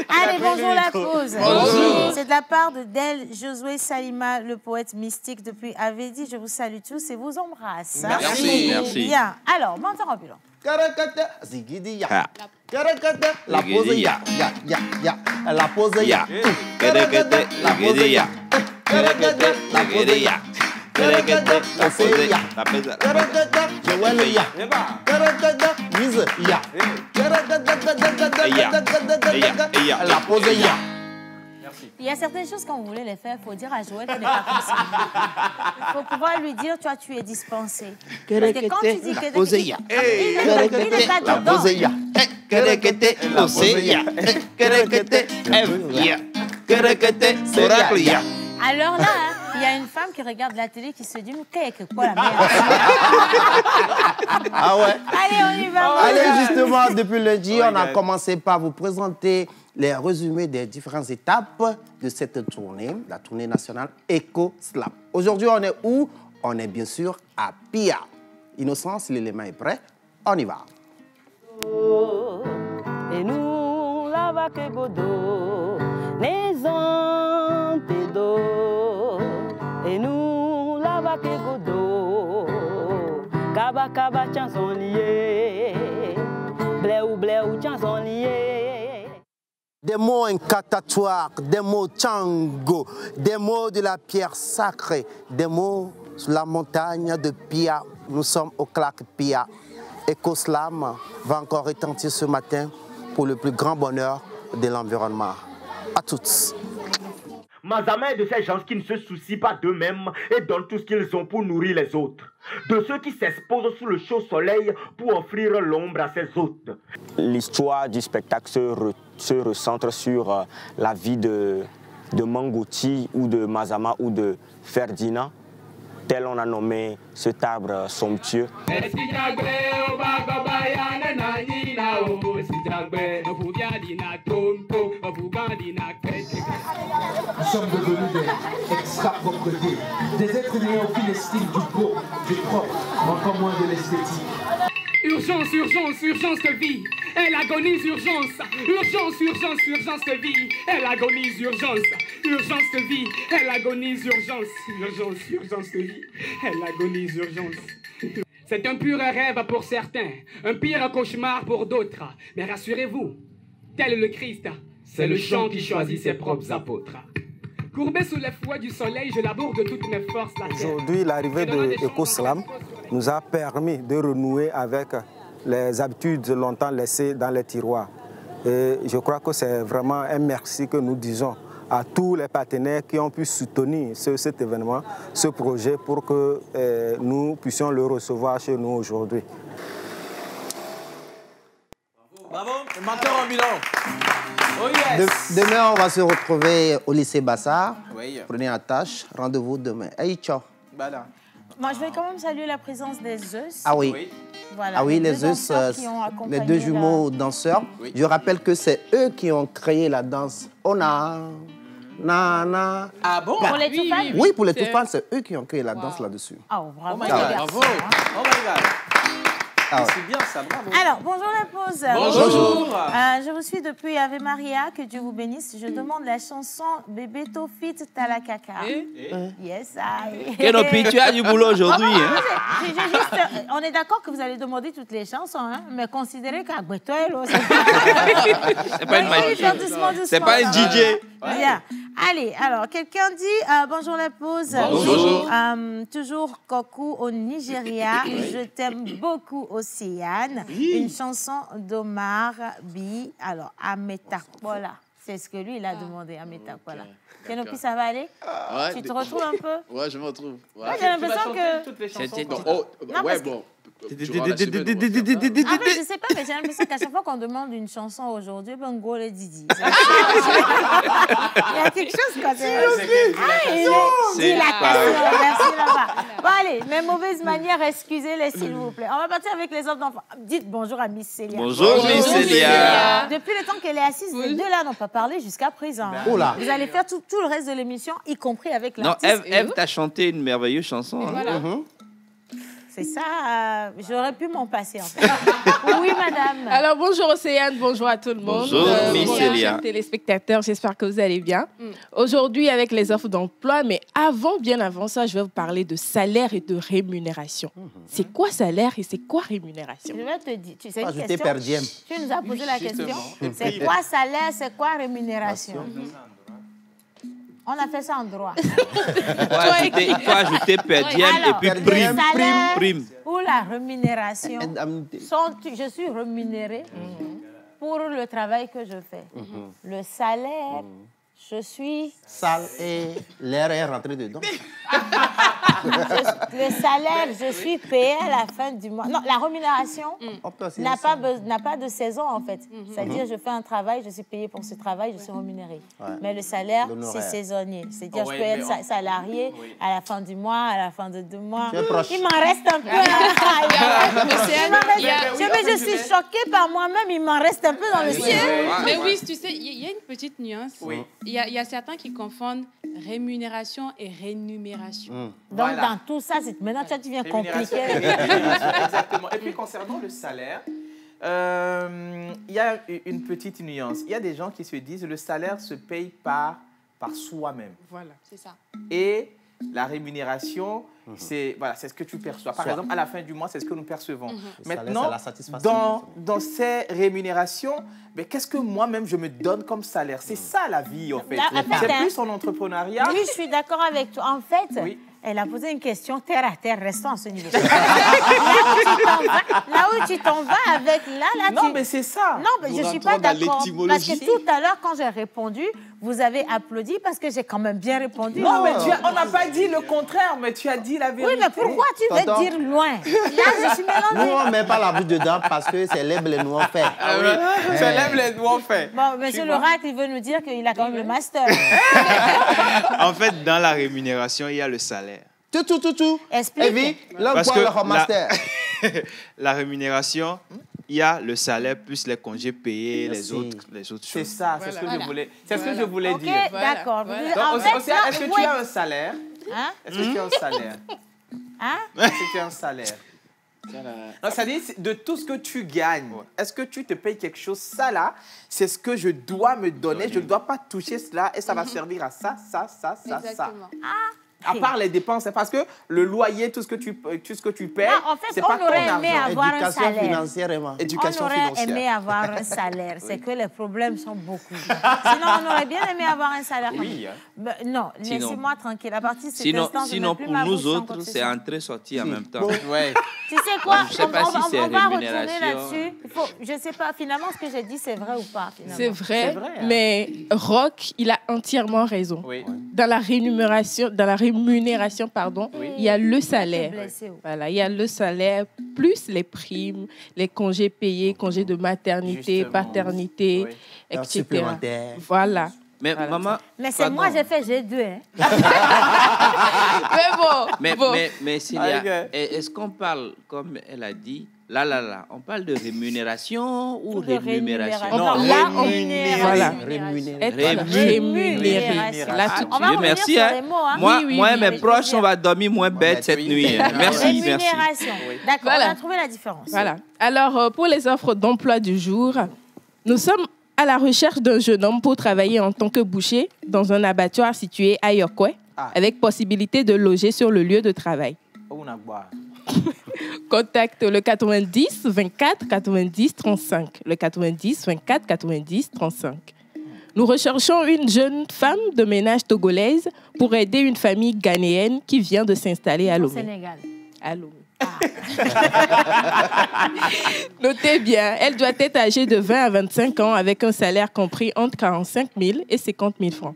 Allez, bonjour la pause. Bonjour. C'est de la part de Del Josué Salima, le poète mystique depuis Avedi. Je vous salue tous et vous embrasse. Merci. Merci. Bien. Alors, menteur ambulant. Zigidi ya. La pose ya. La pose ya. La pose ya. La pose ya. Joël ya. Mise ya. La pose ya. Il y a certaines choses, quand vous voulez les faire, il faut dire à Joël qu'on n'est pas comme ça. Il faut pouvoir lui dire, toi, tu es dispensé. Parce que quand tu dis que... Il n'est pas dedans. Alors là, il y a une femme qui regarde la télé qui se dit, mais qu'est-ce que quoi la merde? Ah ouais. Allez, on y va. Allez, justement, depuis lundi, on a commencé par vous présenter les résumés des différentes étapes de cette tournée, la tournée nationale Eco Slam. Aujourd'hui, on est où? On est bien sûr à Pia. Innocence, l'élément est prêt. On y va. Et nous, la vaque godo, les antédos. Et nous, la vaque godo, kaba kaba chanson lié, blé ou chanson lié. Des mots incantatoires, des mots tango, des mots de la pierre sacrée, des mots sur la montagne de Pia. Nous sommes au Claque Pia. Eco Slam va encore retentir ce matin pour le plus grand bonheur de l'environnement. À toutes. Mazama est de ces gens qui ne se soucient pas d'eux-mêmes et donnent tout ce qu'ils ont pour nourrir les autres. De ceux qui s'exposent sous le chaud soleil pour offrir l'ombre à ses hôtes. L'histoire du spectacle se recentre sur la vie de Mangoti ou de Mazama ou de Ferdinand, tel on a nommé cet arbre somptueux. Nous sommes devenus des extra-propretés, des êtres ayant aucune estime du beau, du propre, encore moins de l'esthétique. Urgence, urgence, urgence de vie, elle agonise urgence. Urgence, urgence, urgence de vie, elle agonise urgence. Urgence de vie, elle agonise urgence. Urgence, urgence de vie, elle agonise urgence. C'est un pur rêve pour certains, un pire cauchemar pour d'autres. Mais rassurez-vous, tel le Christ, c'est le chant qui choisit ses propres apôtres. Courbé sous les fouets du soleil, je laboure de toutes mes forces la terre. Aujourd'hui, l'arrivée de Eco Slam nous a permis de renouer avec les habitudes longtemps laissées dans les tiroirs. Et je crois que c'est vraiment un merci que nous disons à tous les partenaires qui ont pu soutenir cet événement, ce projet, pour que nous puissions le recevoir chez nous aujourd'hui. Bravo, le menteur ambulant. Oh yes. Demain, on va se retrouver au lycée Bassard. Oui. Prenez la tâche. Rendez-vous demain. Hey, ciao. Voilà. Moi, je vais quand même saluer la présence des Zeus. Ah oui. Voilà, Ah oui, les deux Zeus, danseurs qui ont accompagné les deux jumeaux danseurs. Oui. Je rappelle que c'est eux qui ont créé la danse Ona, Na, Na. Ah bon? Pour les Toufans? Oui, pour les Toufans, c'est eux qui ont créé la danse là-dessus. Oh, bravo. Oh my God. Bravo. Oh my God. Ah ouais. C'est bien ça, bravo. Alors, bonjour la pause. Bonjour. Je vous suis depuis Ave Maria, que Dieu vous bénisse. Je demande la chanson Bébé Tofit Talakaka. Yes, I. Kenopi, tu as du boulot aujourd'hui. Hein? On est d'accord que vous allez demander toutes les chansons, hein, mais considérez qu'Agbeto, c'est pas une magie. C'est pas un DJ. Bien. Allez, alors, quelqu'un dit bonjour la pause. Bonjour. Toujours Koku au Nigeria. Je t'aime beaucoup, Océane. Une chanson d'Omar Bi. Alors, Ametakola. C'est ce que lui, il a demandé, Ametakola. Kenopi, ça va aller? Ouais, tu te retrouves un peu? Ouais, je me retrouve. Ouais. J'ai l'impression que... Toutes les chansons. Ouais, bon. Après, je sais pas, mais j'ai l'impression qu'à chaque fois qu'on demande une chanson aujourd'hui, ben go les Didi. Il y a quelque chose quand même. C'est Merci là-bas. Bon allez, mes mauvaises manières, excusez-les s'il vous plaît. On va partir avec les offres d'enfants. Dites bonjour à Miss Célia. Bonjour Miss Célia. Depuis le temps qu'elle est assise, les deux là n'ont pas parlé jusqu'à présent. Oula. Vous allez faire tout le reste de l'émission, y compris avec Non, l'artiste. Eve t'a chanté une merveilleuse chanson. Hein. Voilà. C'est ça, j'aurais pu m'en passer en fait. Oui, madame. Alors, bonjour Océane, bonjour à tout le monde. Bonjour, Miss Célia. Chers téléspectateurs, j'espère que vous allez bien. Aujourd'hui, avec les offres d'emploi, mais bien avant ça, je vais vous parler de salaire et de rémunération. C'est quoi salaire et c'est quoi rémunération? Je vais te dire, tu sais une Ajouter question. per diem. Tu nous as posé la question. Justement. C'est quoi salaire, c'est quoi rémunération? On a fait ça en droit. Il faut ajouter per diem et puis prime. Ou la rémunération. Je suis rémunérée pour le travail que je fais. Le salaire, je suis... Sale et l'air est rentré dedans. Le salaire, je suis payée à la fin du mois. Non, la rémunération n'a pas de saison, en fait. C'est-à-dire, je fais un travail, je suis payée pour ce travail, je suis rémunérée. Mais le salaire, c'est saisonnier. C'est-à-dire, je peux être salarié à la fin du mois, à la fin de 2 mois. Il m'en reste un peu. Je suis choquée par moi-même, il m'en reste un peu dans le ciel. Mais oui, tu sais, il y a une petite nuance. Il y a certains qui confondent rémunération et rémunération. Donc, dans tout ça, maintenant, tu viens compliquer. Exactement. Et puis, concernant le salaire, il y a une petite nuance. Il y a des gens qui se disent le salaire se paye par soi-même. Voilà, c'est ça. Et la rémunération, c'est ce que tu perçois. Par exemple, à la fin du mois, c'est ce que nous percevons. Maintenant, dans ces rémunérations, mais qu'est-ce que moi-même je me donne comme salaire? C'est ça la vie, en fait. C'est plus en entrepreneuriat. Oui, je suis d'accord avec toi. En fait, elle a posé une question terre à terre, restons à ce niveau. Là où tu t'en vas avec non, mais c'est ça. Non, mais je ne suis pas d'accord. Parce que tout à l'heure, quand j'ai répondu, vous avez applaudi parce que j'ai quand même bien répondu. Non, mais on n'a pas dit le contraire, mais tu as dit la vérité. Oui, mais pourquoi tu veux dire loin? Là, je suis mélangée. Nous, on ne met pas la bouche dedans parce que c'est l'aigle et nous on fait. C'est l'aigle et nous on fait. Bon, monsieur Lorac, il veut nous dire qu'il a quand même le master. En fait, dans la rémunération, il y a le salaire. Tout. Explique. Parce que la rémunération, il y a le salaire plus les congés payés, les autres choses. C'est ça, c'est ce que je voulais dire. Ok, d'accord. Est-ce que tu as un salaire? Est-ce que tu as un salaire? Est-ce que tu as un salaire? Non, ça dit de tout ce que tu gagnes. Est-ce que tu te payes quelque chose? Ça là, c'est ce que je dois me donner. Je ne dois pas toucher cela et ça va servir à ça. À part les dépenses, parce que le loyer, tout ce que tu paies, en fait, c'est pas ton argent. Éducation financière, Emma. On aurait aimé avoir un salaire. C'est que les problèmes sont beaucoup. Sinon, on aurait bien aimé avoir un salaire. Oui. Non, laissez-moi tranquille. À partir de cet instant, sinon pour nous autres, c'est entrée-sortie en même temps. Tu sais quoi? Je ne sais pas si c'est rémunération. Là-dessus. Je ne sais pas, finalement, ce que j'ai dit, c'est vrai ou pas? C'est vrai, mais Rock, il a entièrement raison. Oui. Dans la rémunération, il y a le salaire. Voilà, il y a le salaire plus les primes, les congés payés, congés de maternité, paternité, etc. Voilà. Mais maman, mais c'est moi, j'ai 2. Mais bon. Mais Célia, est-ce qu'on parle, comme elle a dit, on parle de rémunération ou rémunération? Non, rémunéré. Merci. Moi, mes proches, on va dormir moins bête cette nuit. Merci. D'accord, on a trouvé la différence. Voilà. Alors, pour les offres d'emploi du jour, nous sommes à la recherche d'un jeune homme pour travailler en tant que boucher dans un abattoir situé à Yokwe, avec possibilité de loger sur le lieu de travail. Contacte le 90 24 90 35. Le 90 24 90 35. Nous recherchons une jeune femme de ménage togolaise pour aider une famille ghanéenne qui vient de s'installer à Lomé. Au Sénégal. À Lomé. Notez bien, elle doit être âgée de 20 à 25 ans avec un salaire compris entre 45 000 et 50 000 francs.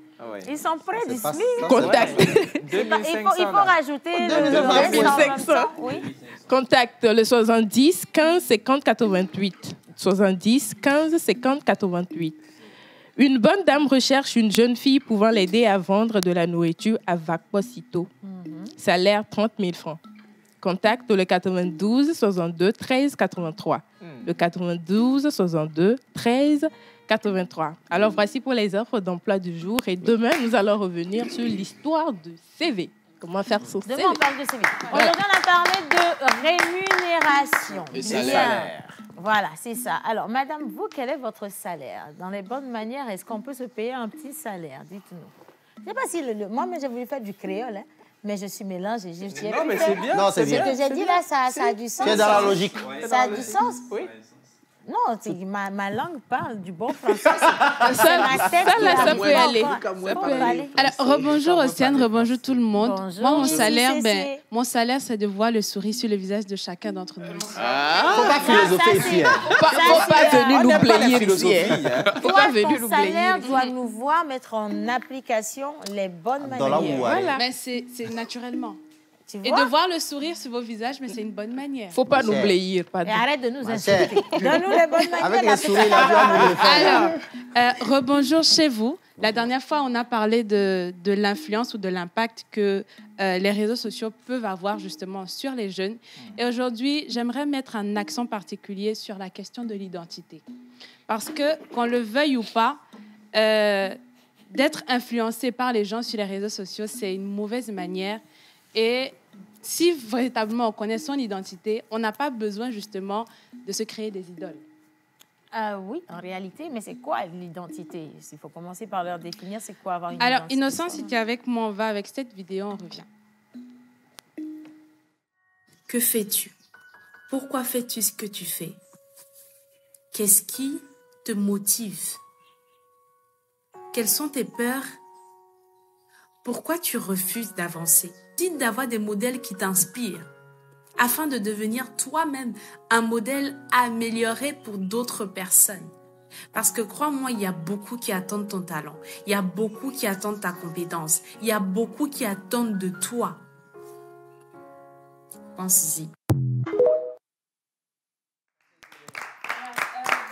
Ils sont près du SMIC. Contact. Il faut rajouter le reste. 2500. Oui. Contacte le 70 15 50 88. 70 15 50 88. Une bonne dame recherche une jeune fille pouvant l'aider à vendre de la nourriture à Vaposito. Salaire 30 000 francs. Contacte le 92 62 13 83. Le 92 62 13 83. Alors voici pour les offres d'emploi du jour. Et demain, nous allons revenir sur l'histoire du CV. Comment faire son CV. Demain, on parle de CV. Aujourd'hui, on a parlé de rémunération. Et salaire. Voilà, c'est ça. Alors, madame, vous, quel est votre salaire? Dans les bonnes manières, est-ce qu'on peut se payer un petit salaire? Dites-nous. Je ne sais pas si... Moi, j'ai voulu faire du créole, hein, mais je suis mélangée. Non, mais c'est bien. Non, c'est bien. Ce que j'ai dit là, ça a du sens. C'est dans la logique. Ça a du sens? Oui. Non, ma langue parle du bon français. Ça peut aller. Alors, rebonjour Océane, rebonjour tout le monde. Bonjour. Moi, mon salaire, c'est de voir le sourire sur le visage de chacun d'entre nous. Faut pas philosopher ici. Faut pas venir nous player ici. Ton salaire doit nous voir mettre en application les bonnes manières. Voilà. Mais c'est naturellement. Et de voir le sourire sur vos visages, mais c'est une bonne manière. Faut pas nous blayer. Et arrête de nous insulter. Donne-nous les bonnes manières. Avec les sourires, là, Alors, rebonjour chez vous. La dernière fois, on a parlé de l'influence ou de l'impact que les réseaux sociaux peuvent avoir justement sur les jeunes. Et aujourd'hui, j'aimerais mettre un accent particulier sur la question de l'identité. Parce que, qu'on le veuille ou pas, d'être influencé par les gens sur les réseaux sociaux, c'est une mauvaise manière. Et si véritablement on connaît son identité, on n'a pas besoin justement de se créer des idoles. Oui, en réalité, mais c'est quoi l'identité? Il faut commencer par leur définir c'est quoi avoir une Alors, identité. Innocent, si tu es avec moi, on va avec cette vidéo, on revient. Que fais-tu? Pourquoi fais-tu ce que tu fais? Qu'est-ce qui te motive? Quelles sont tes peurs? Pourquoi tu refuses d'avancer? Décide d'avoir des modèles qui t'inspirent afin de devenir toi-même un modèle amélioré pour d'autres personnes. Parce que crois-moi, il y a beaucoup qui attendent ton talent. Il y a beaucoup qui attendent ta compétence. Il y a beaucoup qui attendent de toi. Pense-y.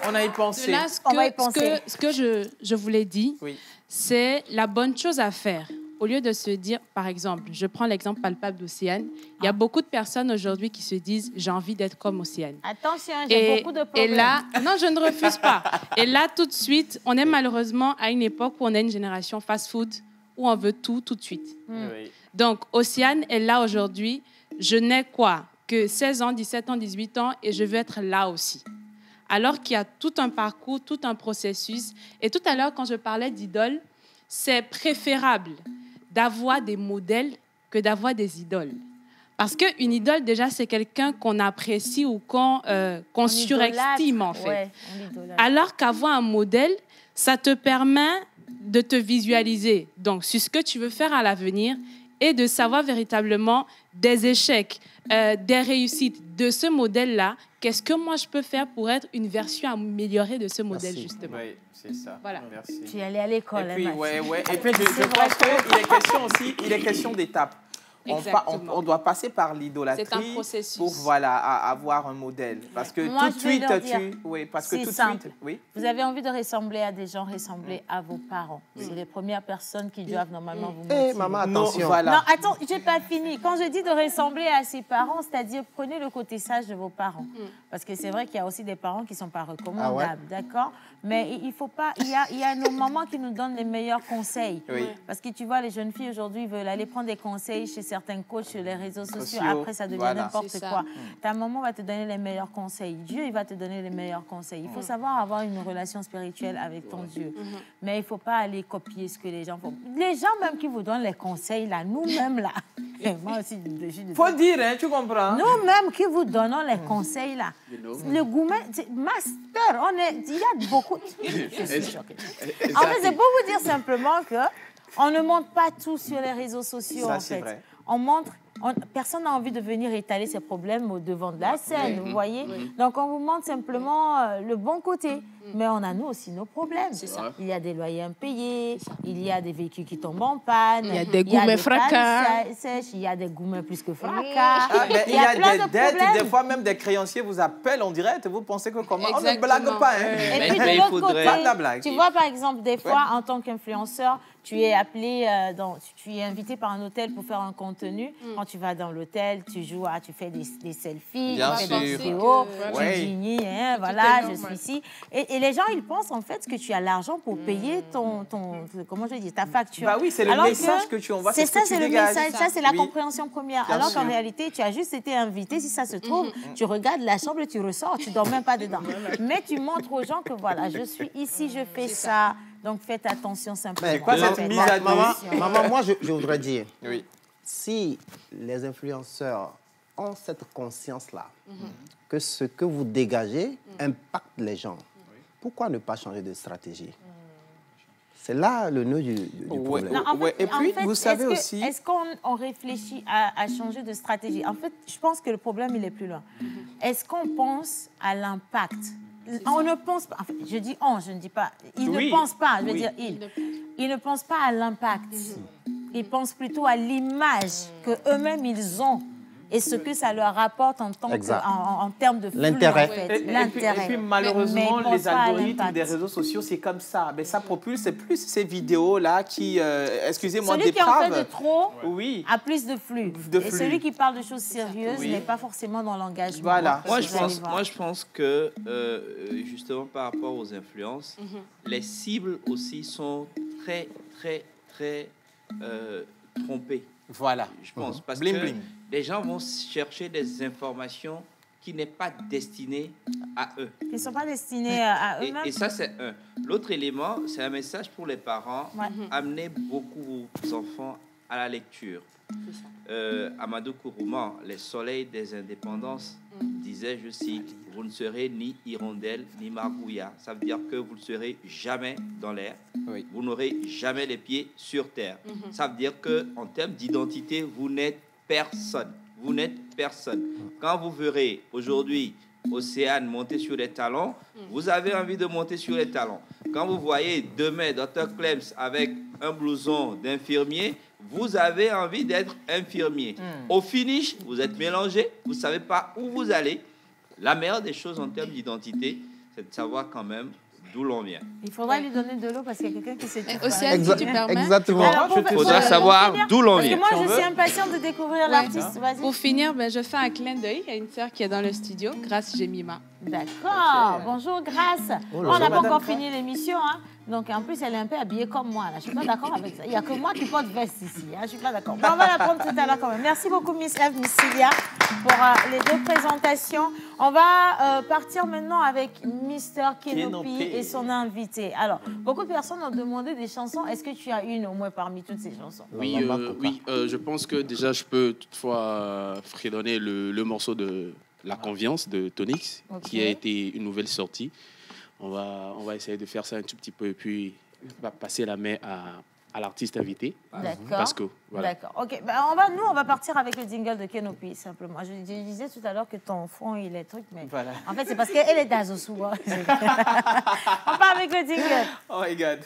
On a y pensé. De là, ce que je vous l'ai dit, c'est la bonne chose à faire. Au lieu de se dire, par exemple, je prends l'exemple palpable d'Océane, il y a beaucoup de personnes aujourd'hui qui se disent « j'ai envie d'être comme Océane ». Attention, j'ai beaucoup de problèmes. Et là, non, je ne refuse pas. Et là, tout de suite, on est malheureusement à une époque où on a une génération fast-food, où on veut tout de suite. Oui. Donc, Océane est là aujourd'hui. Je n'ai quoi? Que 16 ans, 17 ans, 18 ans, et je veux être là aussi. Alors qu'il y a tout un parcours, tout un processus. Et tout à l'heure, quand je parlais d'idole, c'est préférable d'avoir des modèles que d'avoir des idoles. Parce qu'une idole, déjà, c'est quelqu'un qu'on apprécie ou qu'on surestime, en fait. Ouais, alors qu'avoir un modèle, ça te permet de te visualiser donc, sur ce que tu veux faire à l'avenir et de savoir véritablement des échecs, des réussites de ce modèle-là. Qu'est-ce que moi, je peux faire pour être une version améliorée de ce modèle, justement. Oui, c'est ça. Voilà. Merci. Tu es allé à l'école. Et puis, Et puis je pense qu'il est question aussi, il est question d'étapes. On doit passer par l'idolâtrie pour avoir un modèle. Parce que moi, tout de suite, vous avez envie de ressembler à des gens, ressembler à vos parents. C'est les premières personnes qui doivent normalement vous motiver. Maman, attention. Non, attends, je n'ai pas fini. Quand je dis de ressembler à ses parents, c'est-à-dire prenez le côté sage de vos parents. Parce que c'est vrai qu'il y a aussi des parents qui ne sont pas recommandables, d'accord? Mais il faut pas. Il y a nos mamans qui nous donnent les meilleurs conseils. Oui. Parce que tu vois, les jeunes filles aujourd'hui veulent aller prendre des conseils chez certains coachs sur les réseaux sociaux. Après, ça devient n'importe quoi. Ta maman va te donner les meilleurs conseils. Dieu, il va te donner les meilleurs conseils. Il faut savoir avoir une relation spirituelle avec ton Dieu. Mais il ne faut pas aller copier ce que les gens font. Les gens même qui vous donnent les conseils, là, nous-mêmes, là. Moi aussi, faut dire, hein, tu comprends? Nous-mêmes qui vous donnons les conseils, là. Le gourmet, master, il y a beaucoup. Je suis choquée. En fait, c'est pour vous dire simplement que on ne montre pas tout sur les réseaux sociaux, Ça, en fait. Vrai. On montre personne n'a envie de venir étaler ses problèmes au devant de la scène, vous voyez. Donc, on vous montre simplement le bon côté. Mais on a, nous aussi, nos problèmes. Ça. Il y a des loyers impayés, il y a des véhicules qui tombent en panne, il y a des gourmets fracas, il y a des gourmets plus que fracas. Il y a des dettes, des fois même des créanciers vous appellent en direct et vous pensez que comment? On ne blague pas. Hein. Et puis de l'autre côté, tu vois par exemple, des fois, en tant qu'influenceur, tu es appelé, tu es invité par un hôtel pour faire un contenu. Quand tu vas dans l'hôtel, tu joues, tu fais des selfies, tu fais des vidéos, tu dis, voilà, je suis ici. Et les gens, ils pensent en fait que tu as l'argent pour payer comment je dis, ta facture. Bah oui, c'est le message que tu envoies, c'est ce que tu dégages. Ça, c'est la compréhension première. Alors qu'en réalité, tu as juste été invité, si ça se trouve, tu regardes la chambre et tu ressors, tu ne dors même pas dedans. Mais tu montres aux gens que voilà, je suis ici, je fais ça. Donc faites attention simplement. Mais quoi, cette mise à maman, moi je voudrais dire, si les influenceurs ont cette conscience-là, que ce que vous dégagez impacte les gens, pourquoi ne pas changer de stratégie? C'est là le nœud du problème. Non, en fait, et puis, vous savez aussi... Est-ce qu'on réfléchit à changer de stratégie? En fait, je pense que le problème, il est plus loin. Est-ce qu'on pense à l'impact? On ne pense pas, en fait, je dis on, je ne dis pas, ils ne pensent pas, je veux dire ils ne pensent pas à l'impact, ils pensent plutôt à l'image qu'eux-mêmes ils ont et ce que ça leur rapporte en termes de flux. L'intérêt. En fait. Et puis malheureusement, les algorithmes des réseaux sociaux, c'est comme ça. Mais ça propulse plus ces vidéos-là qui, excusez-moi, celui dépravent. Celui qui en fait de trop a plus de flux. Et celui qui parle de choses sérieuses n'est pas forcément dans l'engagement. Voilà. Moi, je pense que, justement, par rapport aux influences, les cibles aussi sont très, très, très trompées. Voilà. Je pense. Parce que les gens vont chercher des informations qui n'est pas destinées à eux. Qui ne sont pas destinées à eux-mêmes. Et ça, c'est un. L'autre élément, c'est un message pour les parents. Amenez beaucoup vos enfants à la lecture. Amadou Kourouman, Les soleils des indépendances, disait, je cite, « Vous ne serez ni hirondelle ni margouillat ». Ça veut dire que vous ne serez jamais dans l'air. Vous n'aurez jamais les pieds sur terre. Ça veut dire qu'en termes d'identité, vous n'êtes personne. Vous n'êtes personne. Quand vous verrez aujourd'hui Océane monter sur les talons, vous avez envie de monter sur les talons. Quand vous voyez demain Dr Clems avec un blouson d'infirmier, vous avez envie d'être infirmier. Au finish, vous êtes mélangé, vous ne savez pas où vous allez. La meilleure des choses en termes d'identité, c'est de savoir quand même d'où l'on vient. Il faudra lui donner de l'eau parce qu'il y a quelqu'un qui s'est... Océane, si tu permets. Exactement. Il faudra savoir d'où l'on vient. Parce que moi, je suis impatiente de découvrir l'artiste. Pour finir, je fais un clin d'œil à une sœur qui est dans le studio, Grace Jemima. D'accord. Bonjour, Grace. On n'a pas encore fini l'émission, hein. Donc, en plus, elle est un peu habillée comme moi. Là. Je ne suis pas d'accord avec ça. Il n'y a que moi qui porte veste ici. Hein. Je ne suis pas d'accord. Bon, on va la prendre tout à l'heure quand même. Merci beaucoup, Miss Eve, Miss Cilia, pour les deux présentations. On va partir maintenant avec Mr. Kenopi et son invité. Alors, beaucoup de personnes ont demandé des chansons. Est-ce que tu as une au moins parmi toutes ces chansons? Oui, je pense que déjà, je peux toutefois fredonner le morceau de La Confiance de Tonix, qui a été une nouvelle sortie. On va essayer de faire ça un tout petit peu et puis on va passer la main à l'artiste invité. D'accord. Parce que, voilà. D'accord. OK. Ben, on va partir avec le jingle de Kenopi, simplement. Je disais tout à l'heure que ton fond, il est truc, mais en fait, c'est parce qu'elle est d'Azosou. On part avec le jingle. Oh my God.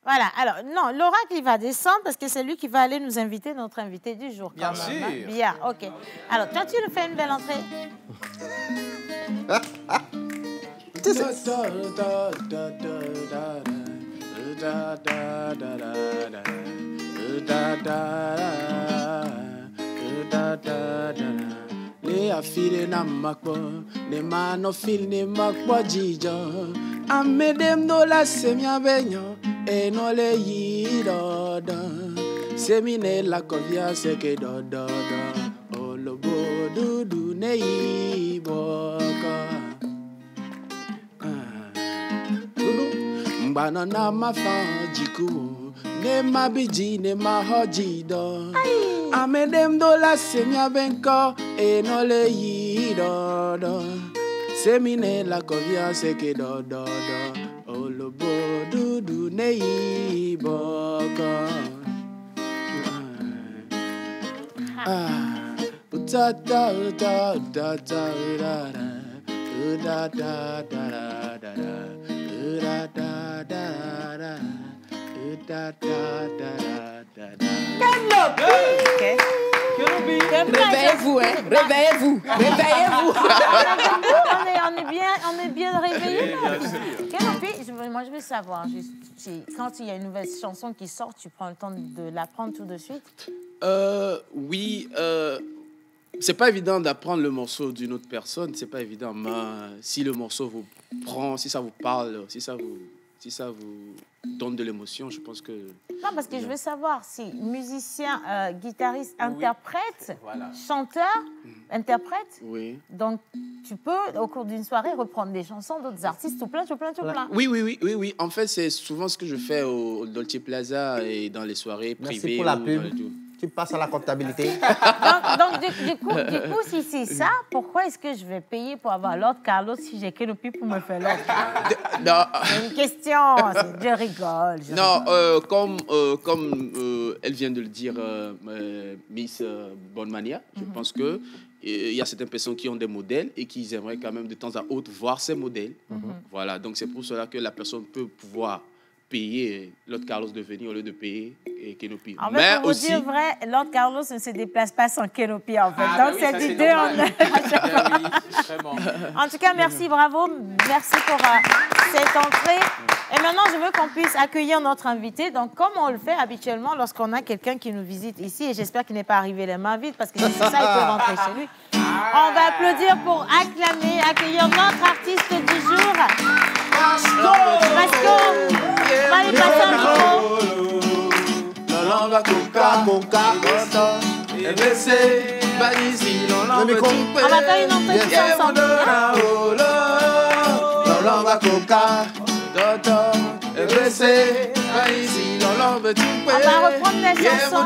Voilà, alors, non, l'oracle, il va descendre parce que c'est lui qui va aller nous inviter, notre invité du jour. Bien sûr. Hein? Bien, OK. Alors, toi, tu nous fais une belle entrée. Le afire na makpo, ne mano fil ne makpo jijo. Amedem do la semia benyo, e no le yi do do. Semine la kovia seke do do do. Olobo dudu ne yi boko. Dudu mbana na mafa jiku, ne mabiji ne mahoji do. Amedem do la semia benko, e no le yi do do. Semine la confiance que do do do. Olobo du du nei boko. Da da da da da da da da da da da da da da. Réveillez-vous, hein. Réveillez-vous. Réveillez-vous. On est bien réveillés. Moi, je veux savoir, quand il y a une nouvelle chanson qui sort, tu prends le temps de l'apprendre tout de suite? Oui. C'est pas évident d'apprendre le morceau d'une autre personne. C'est pas évident. Mais si le morceau vous prend, si ça vous parle, si ça vous donne de l'émotion, je pense que... Non, parce que je veux savoir si musicien, guitariste, interprète, chanteur, interprète. Oui. Donc, tu peux, au cours d'une soirée, reprendre des chansons d'autres artistes, tout plein. Oui. En fait, c'est souvent ce que je fais au Dolce Plaza et dans les soirées privées. Merci pour la pub. Tu passes à la comptabilité. donc du coup, si c'est ça, pourquoi est-ce que je vais payer pour avoir l'autre Carlos si j'ai Kenopi pour me faire l'autre? C'est une question, je rigole. Comme elle vient de le dire, Miss Bonmania, je pense que il y a certaines personnes qui ont des modèles et qui aimeraient quand même de temps à autre voir ces modèles. Voilà, donc c'est pour cela que la personne peut pouvoir payer Lord Carlos de venir au lieu de payer Kenopi. En fait, pour vous dire vrai, Lord Carlos ne se déplace pas sans Kenopi, en fait. Donc, c'est du deux en un. En tout cas, merci, bravo. Merci pour cette entrée. Et maintenant, je veux qu'on puisse accueillir notre invité. Donc, comme on le fait habituellement lorsqu'on a quelqu'un qui nous visite ici, et j'espère qu'il n'est pas arrivé les mains vides, parce que si c'est ça, il peut rentrer chez lui. On va applaudir pour acclamer, accueillir notre artiste du jour. Masco. On va lui passer un micro. On va faire une entrée ensemble. On va reprendre les chansons.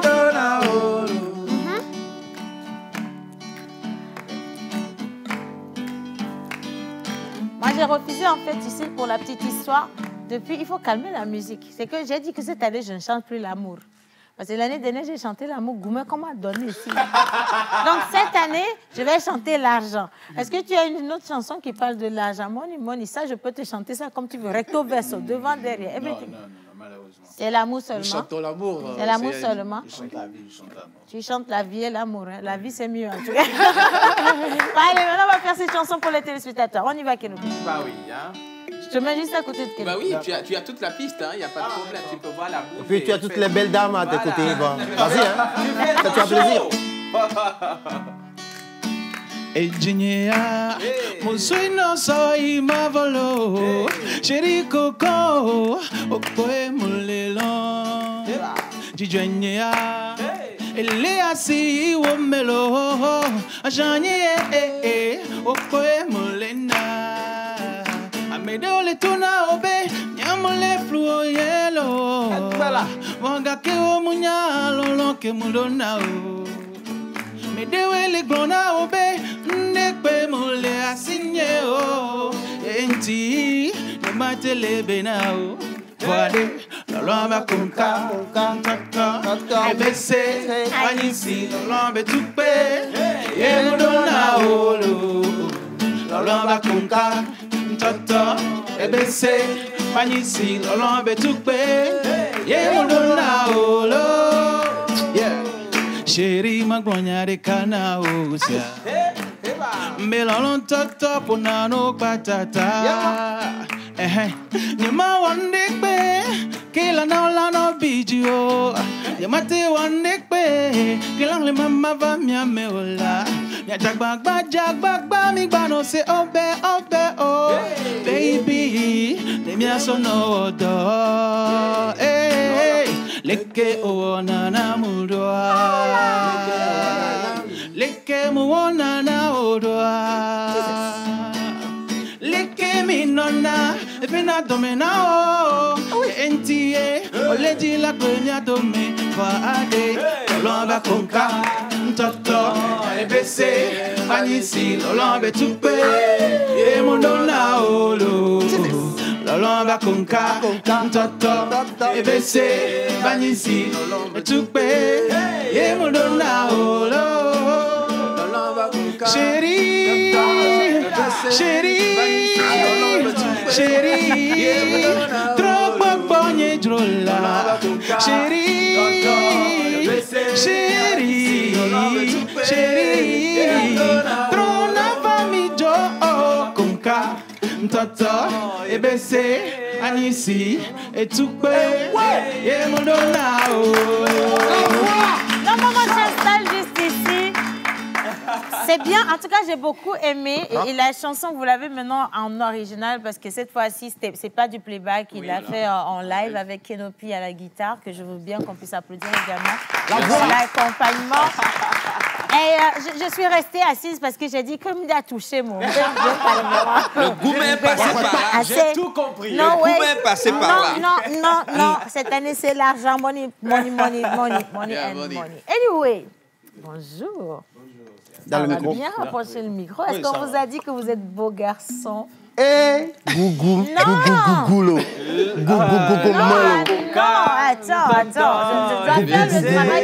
Moi, j'ai refusé, en fait, ici, pour la petite histoire. Depuis, il faut calmer la musique. C'est que j'ai dit que cette année, je ne chante plus l'amour. Parce que l'année dernière, j'ai chanté l'amour. Goumé, qu'on m'a donné ici. Donc, cette année, je vais chanter l'argent. Est-ce que tu as une autre chanson qui parle de l'argent? Moni, ça, je peux te chanter ça comme tu veux. Recto, verso, devant, derrière. Non, malheureusement. C'est l'amour seulement. Nous chantons l'amour. C'est l'amour seulement. Je chante la vie, je chante l'amour. Tu chantes la vie et l'amour. Hein. La vie, c'est mieux, en tout cas. Allez, maintenant, on va faire cette chanson pour les téléspectateurs. On y va, Kenopi. Bah oui, hein. Je te mets juste à côté de Kenopi. Bah oui, tu as toute la piste, il n'y a pas de problème. Tu peux voir la bouche. Et puis, tu as toutes les belles dames à tes côtés. Bon. Vas-y, hein. Ça te fait plaisir. Engineer, Musuino soy mavolo, Chéri Coco, Okoe Mulelo, Jijenya, Eliasi Womelo, Ajanye, Okoe Mulena, Amedole Tuna Obe, Yamole Fluo Yellow, Wanga Keo Munyalo, Loke Mudonao. Medewe le glona obe nekpe mole asinye o enti ne matele benao voile la lomba konka ebese anisi la lomba tupe ye mudona olo la lomba konka toto ebese anisi la lomba tupe ye mudona olo yeah. Chéri maglonya de kana osia Melon toto ponano patata Nyama wandekbe Kila na no bijo Yamate wandekbe Kila le mama va mia meola Nya jagbagba mi gbano se obe oh baby Le mia sono do Leke oona na mudoa Leke muona na odoa Leke minona Vina domena o Entie Oleji la kwenya dome Faade Lomba konka mtoto ebese banyisi lolombe tupe ye mondona olo lolomba konka mtoto ebese banyisi tupe ye mondona olo lolomba konka chérie chérie chérie trop pogné drola chérie chérie chérie trona famijo konka mtoto ebese anisi etukpe ye mondona Non, maman, j'installe juste ici. C'est bien, en tout cas j'ai beaucoup aimé et la chanson vous l'avez maintenant en original parce que cette fois-ci c'est pas du playback, il l'a fait en live avec Kenopi à la guitare que je veux bien qu'on puisse applaudir également l'accompagnement. Et je suis restée assise parce que j'ai dit comme il a touché mon Le goût est passé par là. J'ai tout compris. Le goût est passé par là. Non, cette année c'est l'argent, money and money. Anyway, bonjour. Dans le micro. Bien rapprocher le micro. Est-ce qu'on vous a dit que vous êtes beau garçon? Gougou. Non, attends. Je dois faire le travail.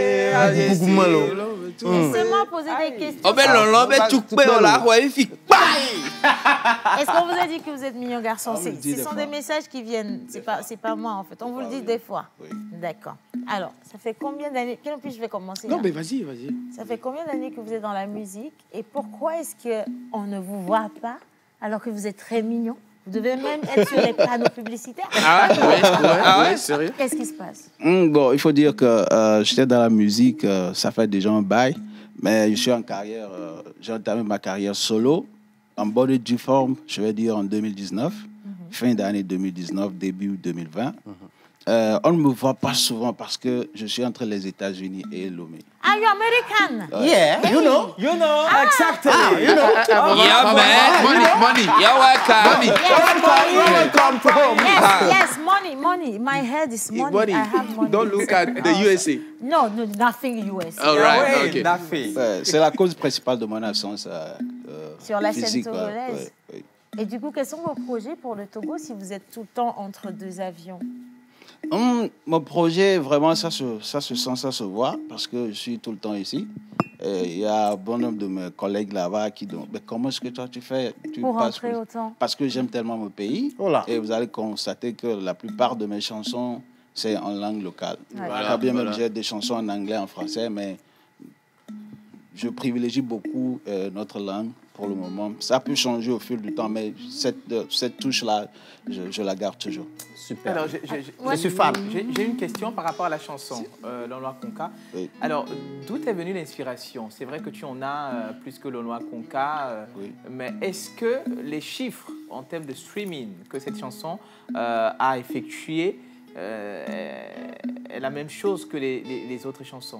Laissez-moi poser des questions. Est-ce qu'on vous a dit que vous êtes mignon garçon? Ce sont des messages qui viennent. C'est pas moi en fait. On vous le dit des fois. D'accord. Alors, ça fait combien d'années? Quel je vais commencer? Non, mais vas-y. Ça fait combien d'années que vous êtes dans la musique et pourquoi est-ce qu'on ne vous voit pas alors que vous êtes très mignon? Vous devez même être sur les panneaux publicitaires. Ah ouais, sérieux? Qu'est-ce qui se passe? Bon, il faut dire que j'étais dans la musique, ça fait déjà un bail, mais je suis en carrière, j'ai entamé ma carrière solo, en bonne et due forme, je vais dire en 2019, fin d'année 2019, début 2020. On ne me voit pas souvent parce que je suis entre les États-Unis et Lomé. Are you American? Yeah, Hey. you know, exactly. you know. Yeah, man. Money. You're welcome. Yes, money. My head is money. I have money. Don't look at the USA. No, nothing US. All right, okay. Nothing. C'est la cause principale de mon absence Sur la physique, scène togolaise. ouais. Et du coup, quels sont vos projets pour le Togo si vous êtes tout le temps entre deux avions? Mon projet, vraiment, ça se sent, ça se voit, parce que je suis tout le temps ici. Il y a un bon nombre de mes collègues là-bas qui disent « Comment est-ce que toi tu fais Pour rentrer autant? Parce que j'aime tellement mon pays. Et vous allez constater que la plupart de mes chansons, c'est en langue locale. Voilà, bien même, j'ai des chansons en anglais, en français, mais je privilégie beaucoup notre langue pour le moment. Ça peut changer au fil du temps, mais cette touche-là, je la garde toujours. Super. Alors, je suis fan. J'ai une question par rapport à la chanson Loloa Konka. Oui. Alors, d'où est venue l'inspiration? C'est vrai que tu en as plus que Loloa Konka, mais est-ce que les chiffres en termes de streaming que cette chanson a effectué est la même chose que les autres chansons?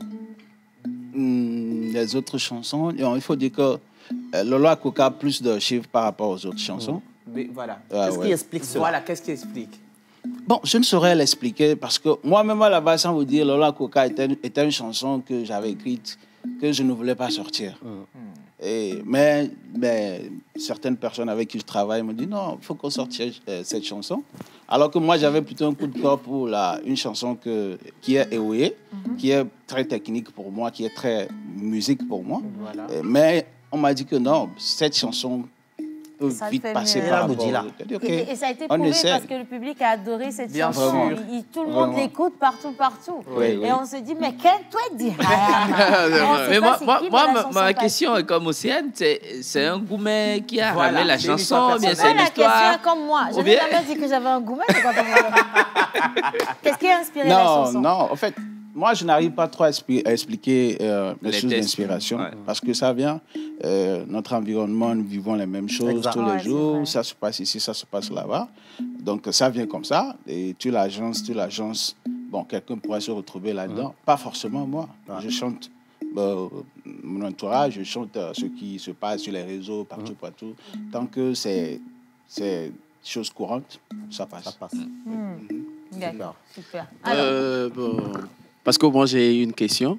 Les autres chansons, il faut dire que Loloa Konka a plus de chiffres par rapport aux autres chansons. Mais voilà. Qu'est-ce qui explique cela? Voilà, qu'est-ce qui explique? Bon, je ne saurais l'expliquer parce que moi-même à la base, sans vous dire, Loloa Konka était une chanson que j'avais écrite, que je ne voulais pas sortir. Mais certaines personnes avec qui je travaille me disent non, il faut qu'on sorte cette chanson. Alors que moi, j'avais plutôt un coup de cœur pour une chanson qui est Eoye, qui est très technique pour moi, qui est très musique pour moi. Voilà. Mais on m'a dit que non, cette chanson peut Ça vite fait passer mieux. par rapport. Et ça a été on prouvé essaie. parce que le public a adoré cette Bien chanson. sûr. Tout le monde l'écoute partout. Oui, Et oui. on se dit, mais quel toi dit Mais ma question est comme Océane, c'est un gourmet qui a Voilà, ramené la c'est une chanson, histoire bien c'est personnelle. une La question histoire. est comme moi. Je Ou n'ai bien- jamais dit que j'avais un gourmet. Qu'est-ce qui a inspiré la chanson? Non, en fait, moi, je n'arrive pas trop à expliquer les sources textes, d'inspiration ouais. parce que ça vient, notre environnement, nous vivons les mêmes choses Exact. tous Ouais, les c'est jours, vrai. ça se passe ici, ça se passe là-bas. Donc, ça vient comme ça et tu l'agences. Bon, quelqu'un pourrait se retrouver là-dedans, pas forcément moi. Je chante mon entourage, je chante ce qui se passe sur les réseaux, partout. Tant que c'est chose courante, ça passe. D'accord, super. Bon, Parce que moi, j'ai une question.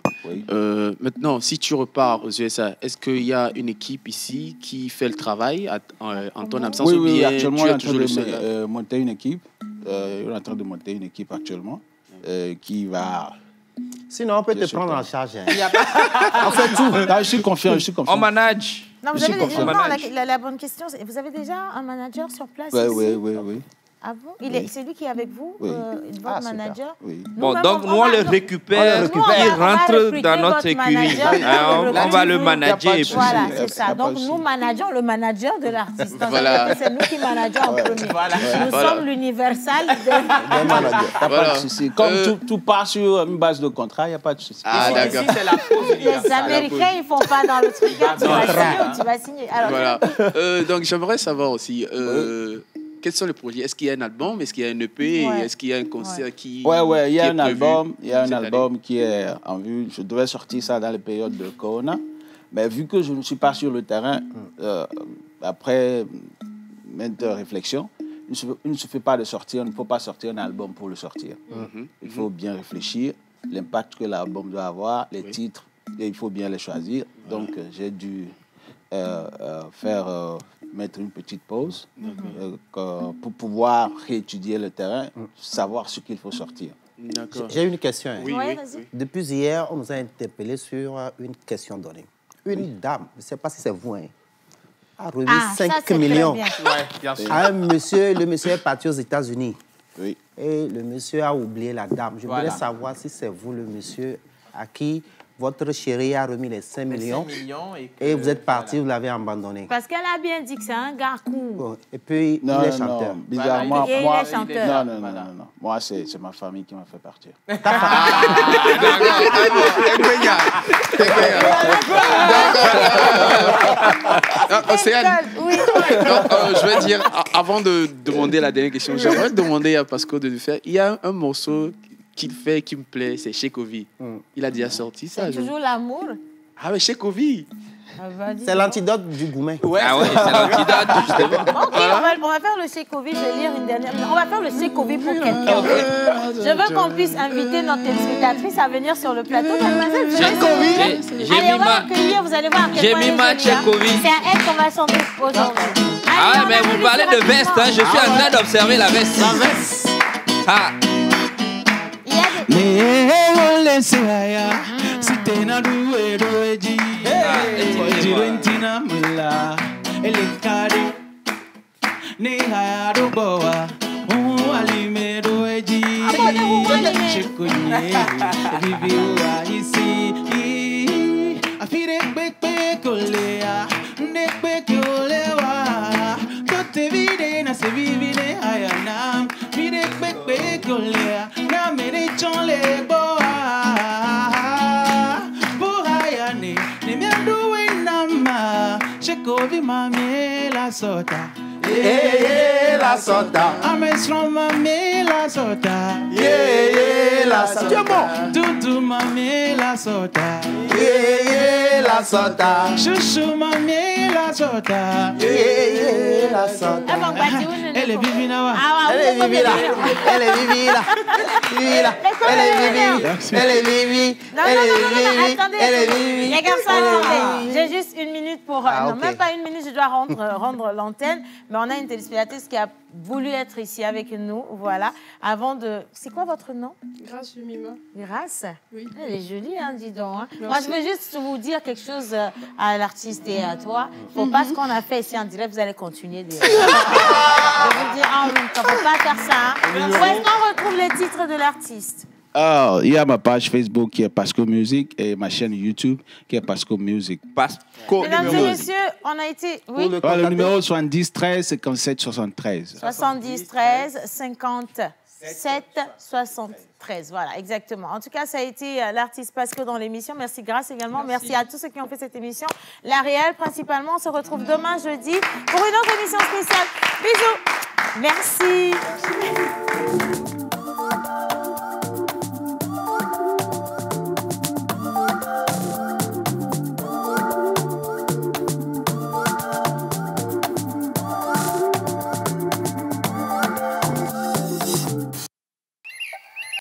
Maintenant, si tu repars aux USA, est-ce qu'il y a une équipe ici qui fait le travail en ton absence? Oui, actuellement, tu on est es en toujours train le seul? de monter une équipe. On est en train de monter une équipe actuellement qui va... Sinon, on peut te prendre en charge. On fait tout. Je suis confiant, On manage. Non, vous avez la bonne question, vous avez déjà un manager sur place ici? Oui. Ah bon? C'est lui qui est avec vous, votre manager? Oui. Bon, donc nous, on le récupère, il rentre dans notre écurie. On va le manager. Voilà, c'est ça. Donc nous manageons le manager de l'artiste. C'est nous qui manageons en premier. Nous sommes l'universal des managers. Il n'y a pas de souci. Comme tout part sur une base de contrat, il n'y a pas de souci. Ah, d'accord. Les Américains, ils ne font pas dans le truc. Tu vas signer. Voilà. Donc j'aimerais savoir aussi... quels sont les projets? Est-ce qu'il y a un album? Est-ce qu'il y a un EP? Est-ce qu'il y a un concert qui... Oui, il y a un album. Il y a un album qui est en vue. Je devais sortir ça dans les périodes de Corona. Mais vu que je ne suis pas sur le terrain, après maintes réflexions, il ne suffit pas de sortir. Il ne faut pas sortir un album pour le sortir. Il faut bien réfléchir. L'impact que l'album doit avoir, les titres, et il faut bien les choisir. Donc, j'ai dû mettre une petite pause pour pouvoir réétudier le terrain, savoir ce qu'il faut sortir. J'ai une question. Oui. Depuis hier, on nous a interpellés sur une question donnée. Une dame, je ne sais pas si c'est vous, a remis 5 millions à un monsieur. Le monsieur est parti aux États-Unis. Oui. Et le monsieur a oublié la dame. Je voudrais savoir si c'est vous, le monsieur, à qui votre chérie a remis les 5 millions, et vous êtes parti, vous l'avez abandonné. Parce qu'elle a bien dit que c'est un gars cool. Et puis, il est chanteur. Bizarrement, il est chanteur. Non. Moi, c'est ma famille qui m'a fait partir. Je vais dire, avant de demander la dernière question, j'aimerais demander à Pasco de le faire. Il y a un morceau qu'il fait qui me plaît, c'est Shekovi. Il a déjà sorti ça. C'est toujours l'amour. Ah ouais, Shekovi. C'est l'antidote du Goumet. Ouais, c'est l'antidote, justement. Ok, on va faire le Shekovi. Je vais lire une dernière. On va faire le Shekovi pour quelqu'un. Je veux qu'on puisse inviter notre téléspectatrice à venir sur le plateau. Shekovi. Allez, on va l'accueillir, vous allez voir. J'ai mis ma Shekovi. C'est à elle qu'on va chanter aujourd'hui. Ah ouais, mais vous parlez de veste, hein. Je suis en train d'observer la veste. La veste. Ah. Shekovi mami la sota, la sota. Amesron mami la sota, la sota. Tutu mami la sota, la sota. Chouchou mami la sota, la sota. Elle est vivina. Elle est vivina. Elle est vivina. Elle est vivina. Elle est vivina. Attendez. Les garçons, attendez. J'ai juste une minute pour... non, même pas une minute, je dois rendre l'antenne. Mais on a une téléspectatrice qui a voulu être ici avec nous. Voilà. Avant de... C'est quoi votre nom? Grâce Jemima. Grâce? Oui. Elle est jolie, hein, dis donc. Hein. Moi, je veux juste vous dire quelque chose à l'artiste et à toi. Il ne faut pas ce qu'on a fait ici en direct, vous allez continuer. Je vous dis en même temps, il ne faut pas faire ça. Hein. Où est-ce qu'on retrouve les titres de l'artiste? Alors, il y a ma page Facebook qui est Pasco Music et ma chaîne YouTube qui est Pasco Music. Mesdames et messieurs, on a été... Oui. Le numéro 70 13 57 73. 70 13 57 73. Voilà, exactement. En tout cas, ça a été l'artiste Pasco dans l'émission. Merci Grâce également. Merci à tous ceux qui ont fait cette émission. La Réelle, principalement. On se retrouve demain, jeudi, pour une autre émission spéciale. Bisous. Merci.